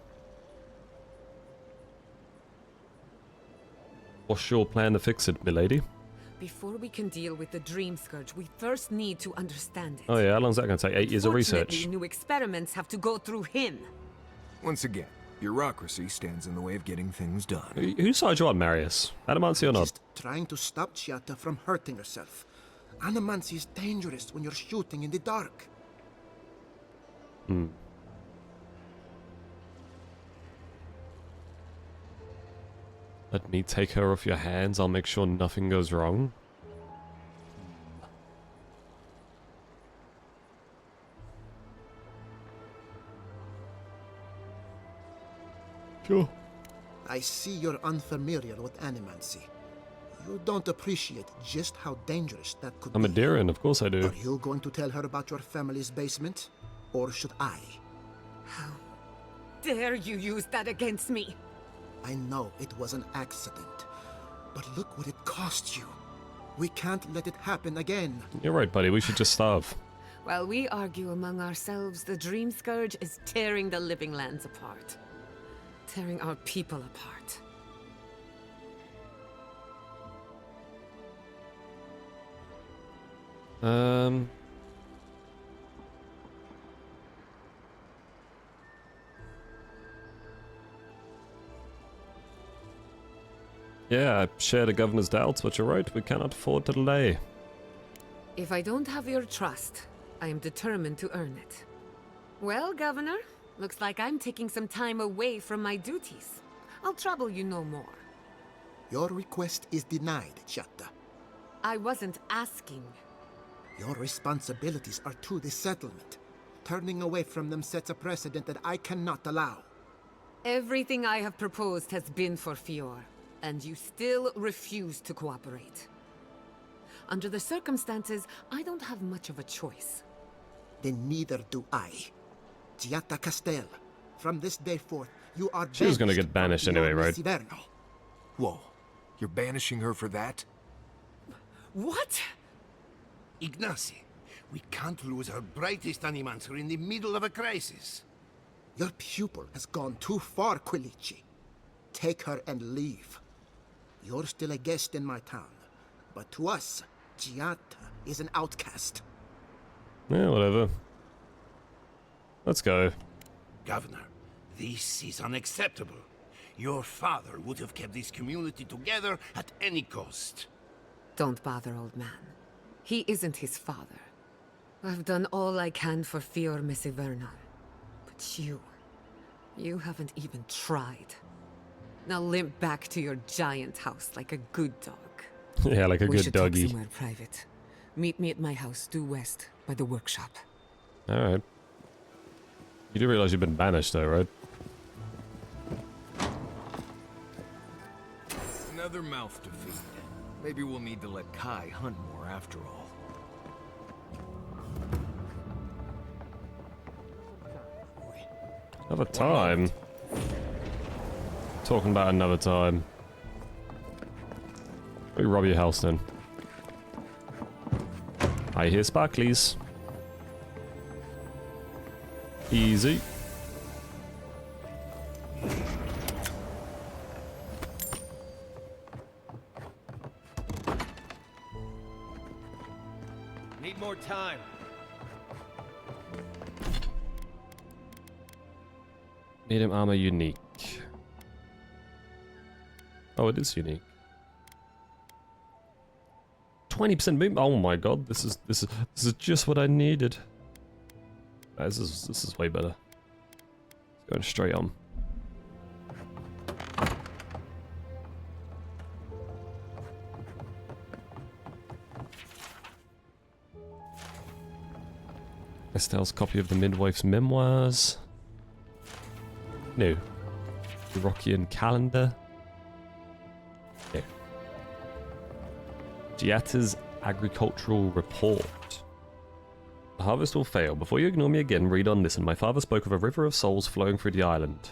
What's your plan to fix it, milady? Before we can deal with the Dream Scourge, we first need to understand it. Oh yeah, how long's that going to take? 8 years of research. Fortunately, new experiments have to go through him. Once again, bureaucracy stands in the way of getting things done. Whose side you on, Marius? Adamancy or not? Just trying to stop Chiata from hurting herself. Adamancy is dangerous when you're shooting in the dark. Let me take her off your hands. I'll make sure nothing goes wrong. Sure. I see you're unfamiliar with animancy. You don't appreciate just how dangerous that could I'm a be. Deeran, of course I do. Are you going to tell her about your family's basement? Or should I? How dare you use that against me? I know it was an accident, but look what it cost you. We can't let it happen again. You're right, buddy. We should just starve. While we argue among ourselves, the Dream Scourge is tearing the living lands apart. Tearing our people apart. Yeah, I share the governor's doubts, but you're right, we cannot afford to delay. If I don't have your trust, I am determined to earn it. Well, Governor, looks like I'm taking some time away from my duties. I'll trouble you no more. Your request is denied, Chatta. I wasn't asking. Your responsibilities are to the settlement. Turning away from them sets a precedent that I cannot allow. Everything I have proposed has been for Fior, and you still refuse to cooperate. Under the circumstances, I don't have much of a choice. Then neither do I. Giatta Castel, from this day forth, you are She was gonna get banished anyway, right? Whoa, you're banishing her for that? What? Ignacy, we can't lose our brightest animancer in the middle of a crisis. Your pupil has gone too far, Quilici. Take her and leave. You're still a guest in my town, but to us, Giatta is an outcast. Yeah, whatever. Let's go. Governor, this is unacceptable. Your father would have kept this community together at any cost. Don't bother, old man. He isn't his father. I've done all I can for Fior Mesivernal. But you haven't even tried. Now limp back to your giant house like a good dog. Yeah, like a we good should doggy. Talk somewhere private. Meet me at my house due west by the workshop. Alright. You do realize you've been banished though, right? Another mouth to feed. Maybe we'll need to let Kai hunt more after all. Another time? Talking about another time. We rob your house then. I hear sparklies. Easy. Need more time. Medium armor unique. Oh, it is unique. 20% movement. Oh my god, this is just what I needed. This is way better. It's going straight on. Estelle's copy of the Midwife's memoirs. No. The Rockian calendar. No. Giatta's agricultural report. The harvest will fail. Before you ignore me again, read on this. And my father spoke of a river of souls flowing through the island.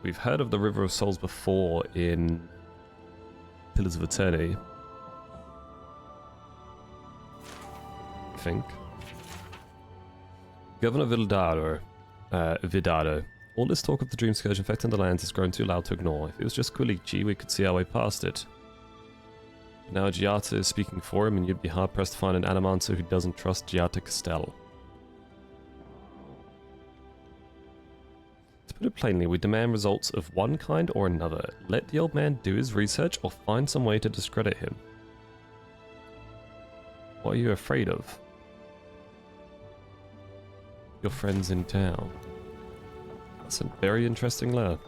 We've heard of the River of Souls before in Pillars of Eternity. I think. Governor Vidado. All this talk of the Dream Scourge infecting the lands has grown too loud to ignore. If it was just Quilici, we could see our way past it. But now Giatta is speaking for him, and you'd be hard-pressed to find an Animancer who doesn't trust Giatta Castel. To put it plainly, we demand results of one kind or another. Let the old man do his research, or find some way to discredit him. What are you afraid of? Your friends in town. That's a very interesting letter.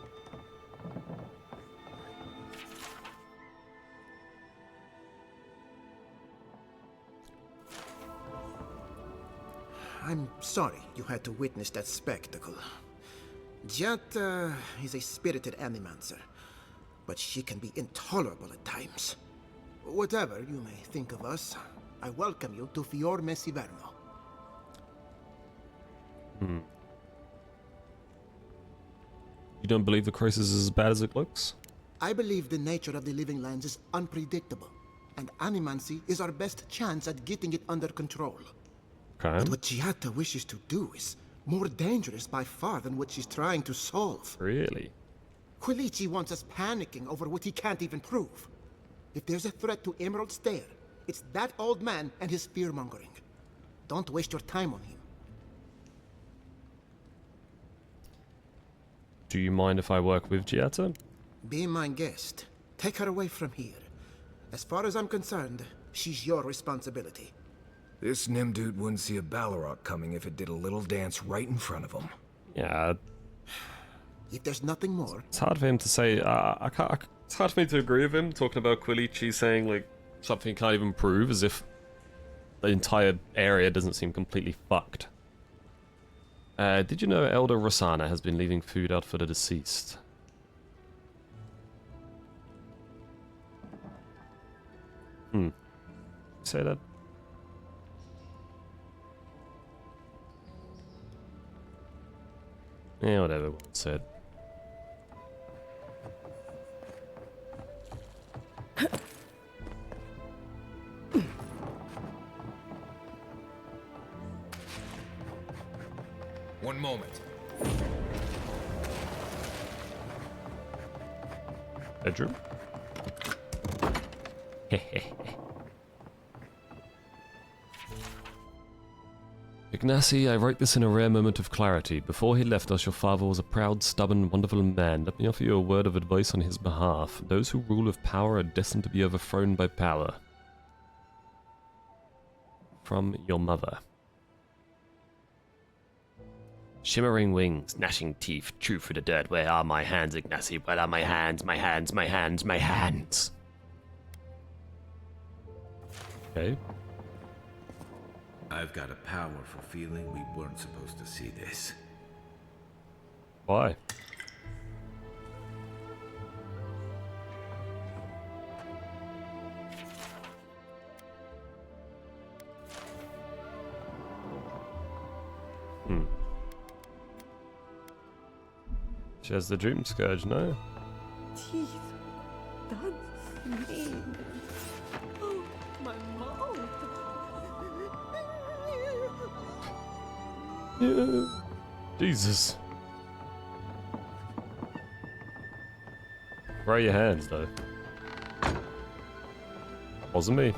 I'm sorry you had to witness that spectacle. Giatta is a spirited animancer, but she can be intolerable at times. Whatever you may think of us, I welcome you to Fior Mesiverno. You don't believe the crisis is as bad as it looks? I believe the nature of the living lands is unpredictable, and animancy is our best chance at getting it under control. Okay. But what Giatta wishes to do is more dangerous by far than what she's trying to solve. Really? Quilici wants us panicking over what he can't even prove. If there's a threat to Emerald Stair, It's that old man and his fear-mongering. Don't waste your time on him. Do you mind if I work with Jayceso? Be my guest. Take her away from here. As far as I'm concerned, she's your responsibility. This Nimdude wouldn't see a Balrog coming if it did a little dance right in front of him. Yeah. If there's nothing more... It's hard for him to say, it's hard for me to agree with him, talking about Quilichi saying, like, something he can't even prove, as if the entire area doesn't seem completely fucked. Did you know Elder Rosanna has been leaving food out for the deceased? Say that? Yeah, whatever, what it said. One moment. Bedroom? Ignacy, I write this in a rare moment of clarity. Before he left us, your father was a proud, stubborn, wonderful man. Let me offer you a word of advice on his behalf. Those who rule with power are destined to be overthrown by power. From your mother. Shimmering wings, gnashing teeth, true through the dirt. Where are my hands, Ignacy? Where are my hands, my hands, my hands, my hands? Okay. I've got a powerful feeling we weren't supposed to see this. Why? She has the Dream Scourge, no? Teeth. That's mean. Oh, my mouth. Yeah. Jesus. Where are your hands, though? Wasn't me.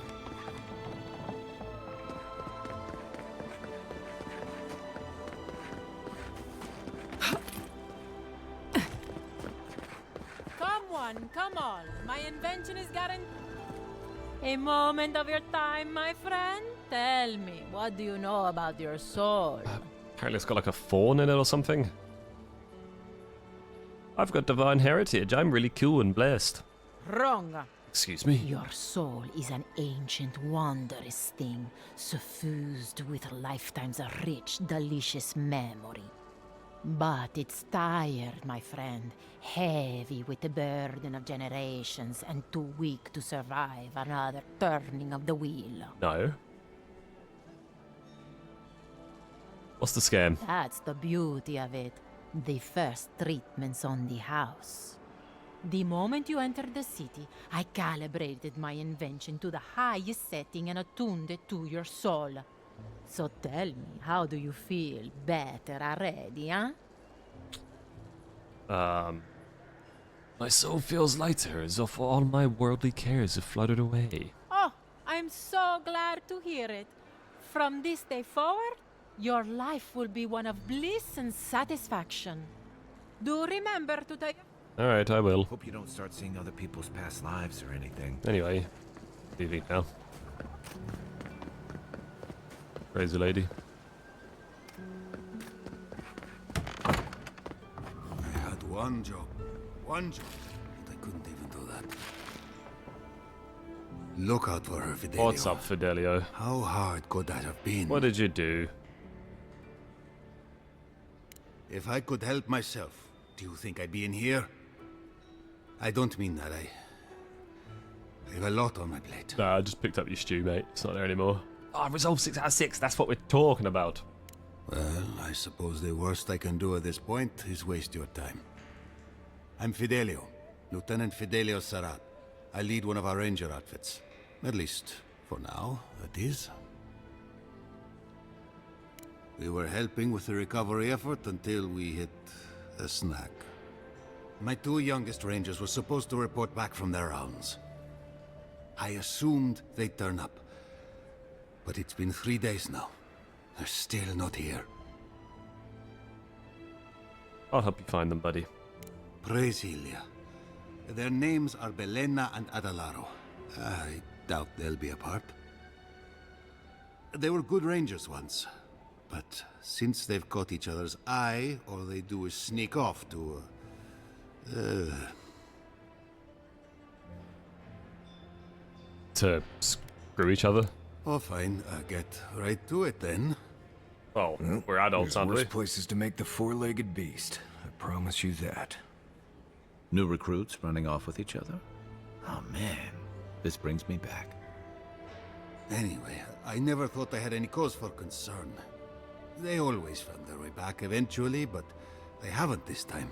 Come on. My invention is guaranteed. A moment of your time, my friend. Tell me, what do you know about your soul? Apparently it's got like a thorn in it or something. I've got divine heritage. I'm really cool and blessed. Wrong. Excuse me? Your soul is an ancient, wondrous thing, suffused with lifetimes of rich, delicious memory. But it's tired, my friend, heavy with the burden of generations and too weak to survive another turning of the wheel. No. What's the scam? That's the beauty of it. The first treatment's on the house. The moment you entered the city, I calibrated my invention to the highest setting and attuned it to your soul. So tell me, how do you feel? Better already, huh? My soul feels lighter, as if all my worldly cares have flooded away. Oh, I'm so glad to hear it. From this day forward, your life will be one of bliss and satisfaction. Do remember to take... Alright, I will. Hope you don't start seeing other people's past lives or anything. Anyway, leaving now. Crazy lady. I had one job, but I couldn't even do that. Look out for her, Fidelio. What's up, Fidelio? How hard could that have been? What did you do? If I could help myself, do you think I'd be in here? I don't mean that. I have a lot on my plate. Nah, I just picked up your stew, mate. It's not there anymore. Ah, resolve 6 out of 6. That's what we're talking about. Well, I suppose the worst I can do at this point is waste your time. I'm Fidelio, Lieutenant Fidelio Sarat. I lead one of our ranger outfits. At least, for now, it is. We were helping with the recovery effort until we hit a snag. My 2 youngest rangers were supposed to report back from their rounds. I assumed they'd turn up. But it's been 3 days now. They're still not here. I'll help you find them, buddy. Praise Ilia. Their names are Belena and Adalaro. I doubt they'll be apart. They were good rangers once, but since they've caught each other's eye, all they do is sneak off to... To screw each other? Oh, fine. Get right to it, then. Well, we're adults, aren't we? Worse places to make the four-legged beast. I promise you that. New recruits running off with each other? Oh, man. This brings me back. Anyway, I never thought I had any cause for concern. They always found their way back eventually, but they haven't this time.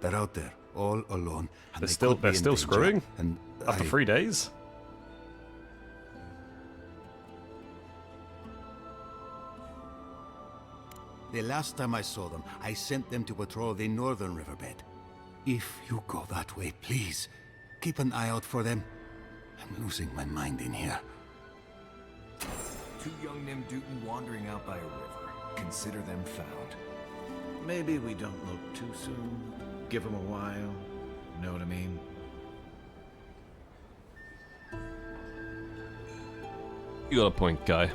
They're out there, all alone. And They're still screwing? And after 3 days? The last time I saw them, I sent them to patrol the northern riverbed. If you go that way, please, keep an eye out for them. I'm losing my mind in here. Two young Nemdutin wandering out by a river. Consider them found. Maybe we don't look too soon. Give them a while. Know what I mean? You got a point, guy.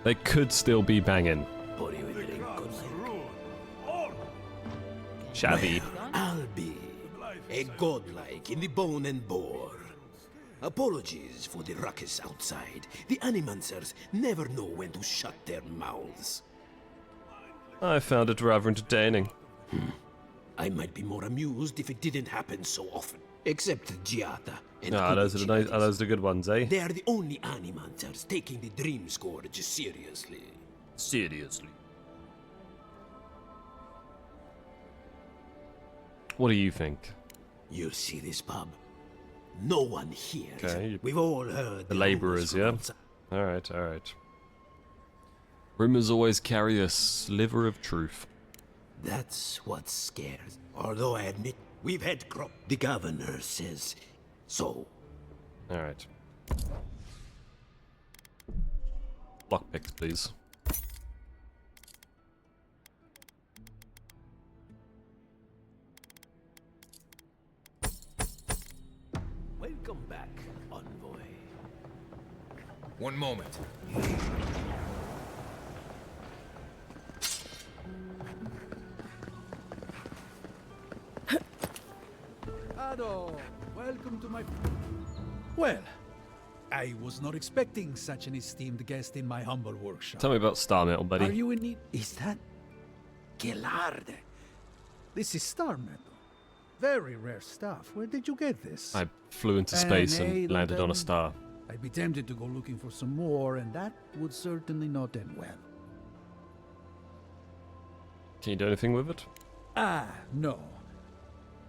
They could still be banging. Shabby. Well, I'll be a godlike in the bone and bore. Apologies for the ruckus outside. The Animancers never know when to shut their mouths. I found it rather entertaining. I might be more amused if it didn't happen so often. Except Giata and Those are the good ones, eh? They are the only Animancers taking the Dream Scourge seriously. Seriously. What do you think? You see this pub? No one here. Okay. We've all heard the laborers, yeah? Alright, alright. Rumors always carry a sliver of truth. That's what scares. Although I admit, we've had crop. The governor says so. Alright. Lockpicks, please. Welcome back, envoy. One moment. Ado, welcome to my... Well, I was not expecting such an esteemed guest in my humble workshop. Tell me about Star Metal, buddy. Are you in need? Is that... Gelarde? This is Star Metal. Very rare stuff. Where did you get this? I flew into space and landed on a star. I'd be tempted to go looking for some more, and that would certainly not end well. Can you do anything with it? Ah, no.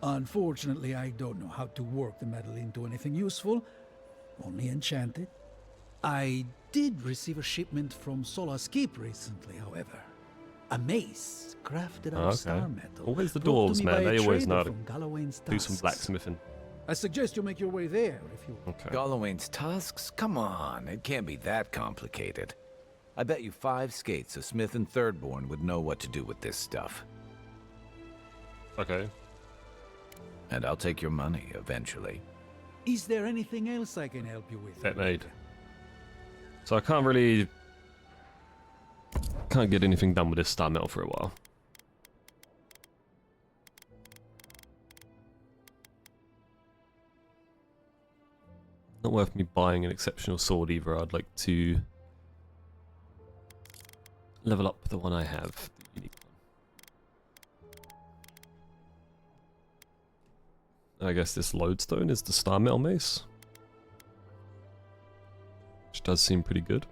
Unfortunately, I don't know how to work the metal into anything useful. Only enchant it. I did receive a shipment from Solace Keep recently, however. A mace crafted out of star metal. Always the brought to dwarves, me man. by a They always trader know how from Gallowayne's to do some Tusks. blacksmithing. I suggest you make your way there if you... Okay. Gallowayne's tusks? Come on, it can't be that complicated. I bet you 5 skates a Smith and Thirdborn would know what to do with this stuff. Okay. And I'll take your money eventually. Is there anything else I can help you with? Bet made. So I can't really... Can't get anything done with this Star Metal for a while. Not worth me buying an exceptional sword either. I'd like to level up the one I have, the unique one. I guess this lodestone is the Star Metal mace, which does seem pretty good.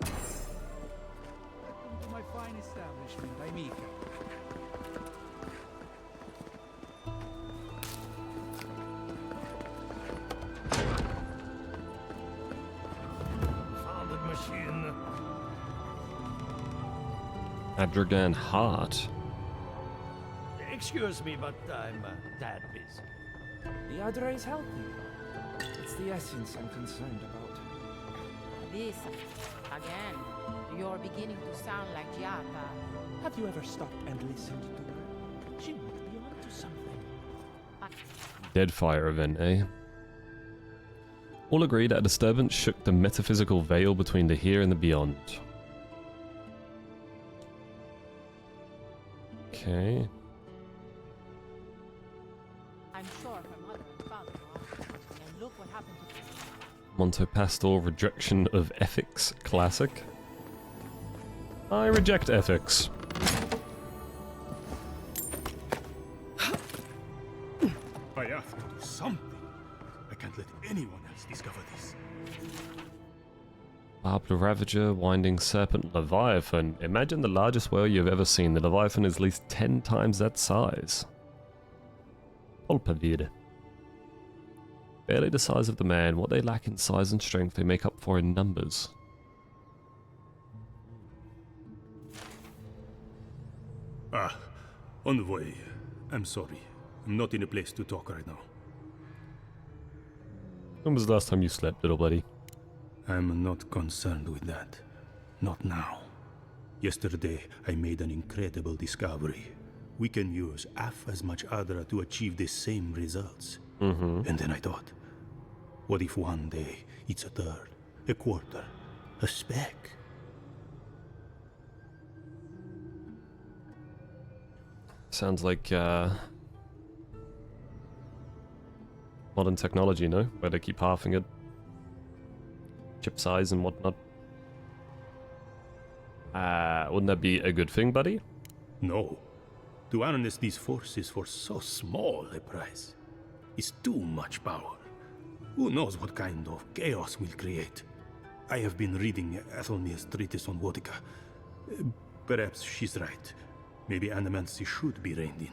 Welcome to my fine establishment. I'm Ika. Founded machine. Adragan Heart. Excuse me, but I'm that busy. The Adra is healthy. It's the essence I'm concerned about. This, again, you're beginning to sound like Giata. Have you ever stopped and listened to her? She might be onto something. Deadfire event, eh? All agree that a disturbance shook the metaphysical veil between the here and the beyond. Okay. I'm sure her mother and father are. And look what happened to Montopastor rejection of ethics classic. I reject ethics. I have to do something. I can't let anyone else discover this. Barbed Ravager, Winding Serpent, Leviathan. Imagine the largest whale you've ever seen. The Leviathan is at least 10 times that size. Pulpavid. Barely the size of the man. What they lack in size and strength, they make up for in numbers. Ah, Envoy. I'm sorry. I'm not in a place to talk right now. When was the last time you slept, little buddy? I'm not concerned with that. Not now. Yesterday, I made an incredible discovery. We can use half as much Adra to achieve the same results. And then I thought, what if one day it's a third, a quarter, a speck? Sounds like modern technology, no? Where they keep halving it. Chip size and whatnot. Wouldn't that be a good thing, buddy? No. To harness these forces for so small a price is too much power. Who knows what kind of chaos we'll create? I have been reading Athelmir's treatise on Wodica. Perhaps she's right. Maybe Animancy should be reined in.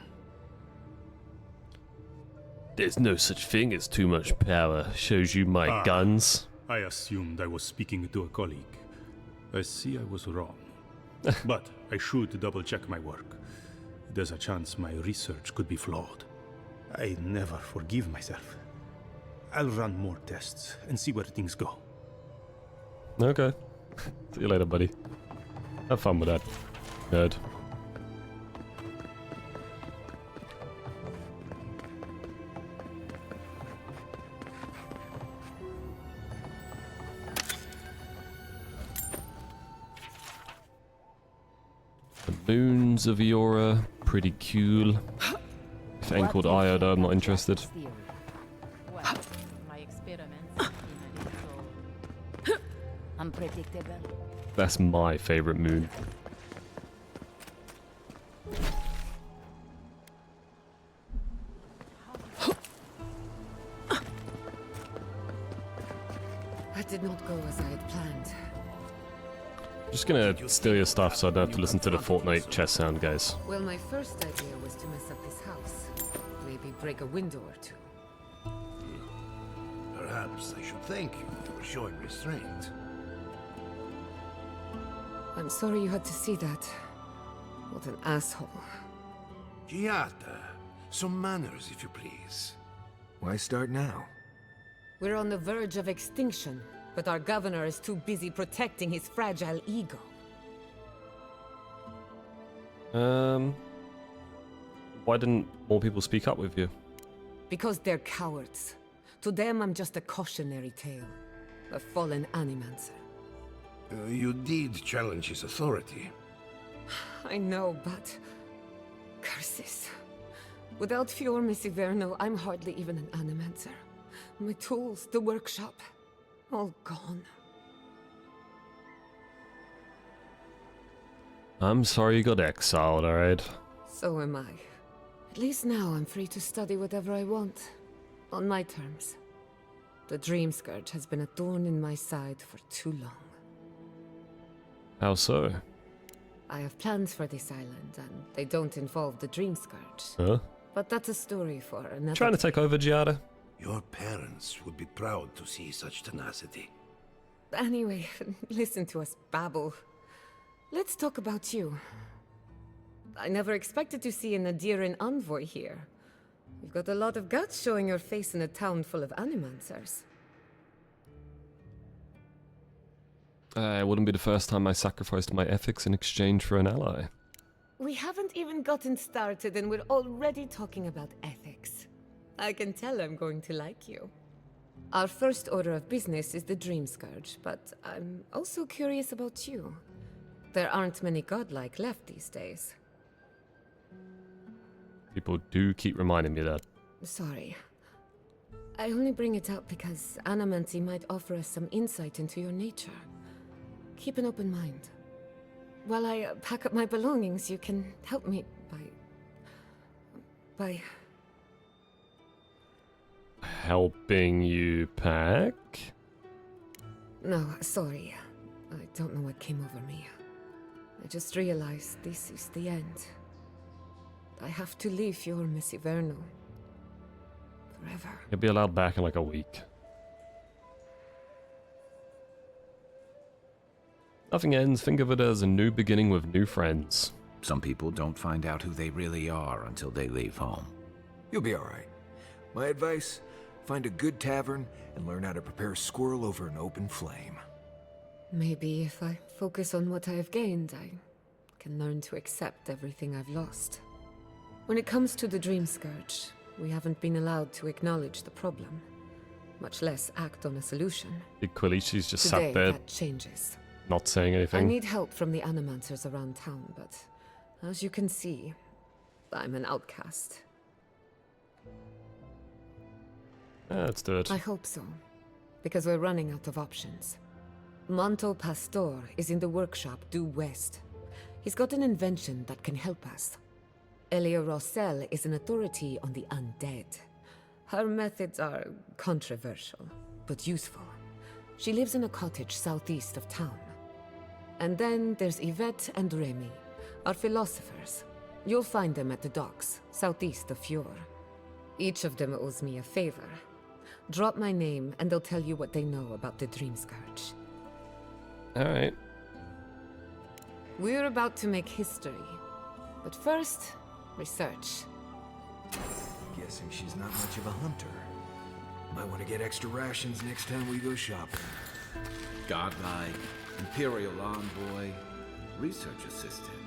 There's no such thing as too much power. Shows you my guns. I assumed I was speaking to a colleague. I see I was wrong. But I should double-check my work. There's a chance my research could be flawed. I never forgive myself. I'll run more tests and see where things go. Okay. See you later, buddy. Have fun with that, nerd. The moons of Eora, pretty cool. If it ain't called Io, though, I'm not interested. my experiments have been a little unpredictable. That's my favorite moon. That did not go as I had planned. Just gonna steal your stuff so I don't have to listen to the Fortnite chess sound, guys. Well, my first idea was to mess up his house. Maybe break a window or two. Perhaps I should thank you for showing restraint. I'm sorry you had to see that. What an asshole. Giata, some manners, if you please. Why start now? We're on the verge of extinction, but our governor is too busy protecting his fragile ego. Why didn't more people speak up with you? Because they're cowards. To them, I'm just a cautionary tale. A fallen animancer. You did challenge his authority. I know, but... curses. Without Fior Messiverno, I'm hardly even an animancer. My tools, the workshop, all gone. I'm sorry you got exiled, alright? So am I. At least now I'm free to study whatever I want. On my terms. The Dream Scourge has been a thorn in my side for too long. How so? I have plans for this island, and they don't involve the Dream Scourge. Huh? But that's a story for another... Trying to take over, Giada? Your parents would be proud to see such tenacity. Anyway, listen to us babble. Let's talk about you. I never expected to see an Adiran envoy here. You've got a lot of guts showing your face in a town full of animancers. It wouldn't be the first time I sacrificed my ethics in exchange for an ally. We haven't even gotten started and we're already talking about ethics. I can tell I'm going to like you. Our first order of business is the Dream Scourge, but I'm also curious about you. There aren't many godlike left these days. People do keep reminding me that. Sorry. I only bring it up because Animancy might offer us some insight into your nature. Keep an open mind. While I pack up my belongings, you can help me by... Helping you pack? No, sorry. I don't know what came over me. I just realized this is the end. I have to leave your Miss Ivernal. Forever. You'll be allowed back in like a week. Nothing ends. Think of it as a new beginning with new friends. Some people don't find out who they really are until they leave home. You'll be alright. My advice? Find a good tavern and learn how to prepare a squirrel over an open flame. Maybe if I focus on what I have gained, I can learn to accept everything I've lost. When it comes to the Dream Scourge, we haven't been allowed to acknowledge the problem, much less act on a solution. Big Quilichi's just Today, sat there, that changes. not saying anything. I need help from the Animancers around town, but as you can see, I'm an outcast. Let's do it. I hope so, because we're running out of options. Manto Pastor is in the workshop due west. He's got an invention that can help us. Elia Rossell is an authority on the undead. Her methods are controversial, but useful. She lives in a cottage southeast of town. And then there's Yvette and Remy, our philosophers. You'll find them at the docks, southeast of Fjord. Each of them owes me a favor. Drop my name and they'll tell you what they know about the Dream Scourge. Alright. We're about to make history. But first, research. Guessing she's not much of a hunter. Might want to get extra rations next time we go shopping. Godlike, Imperial Envoy, Research Assistant.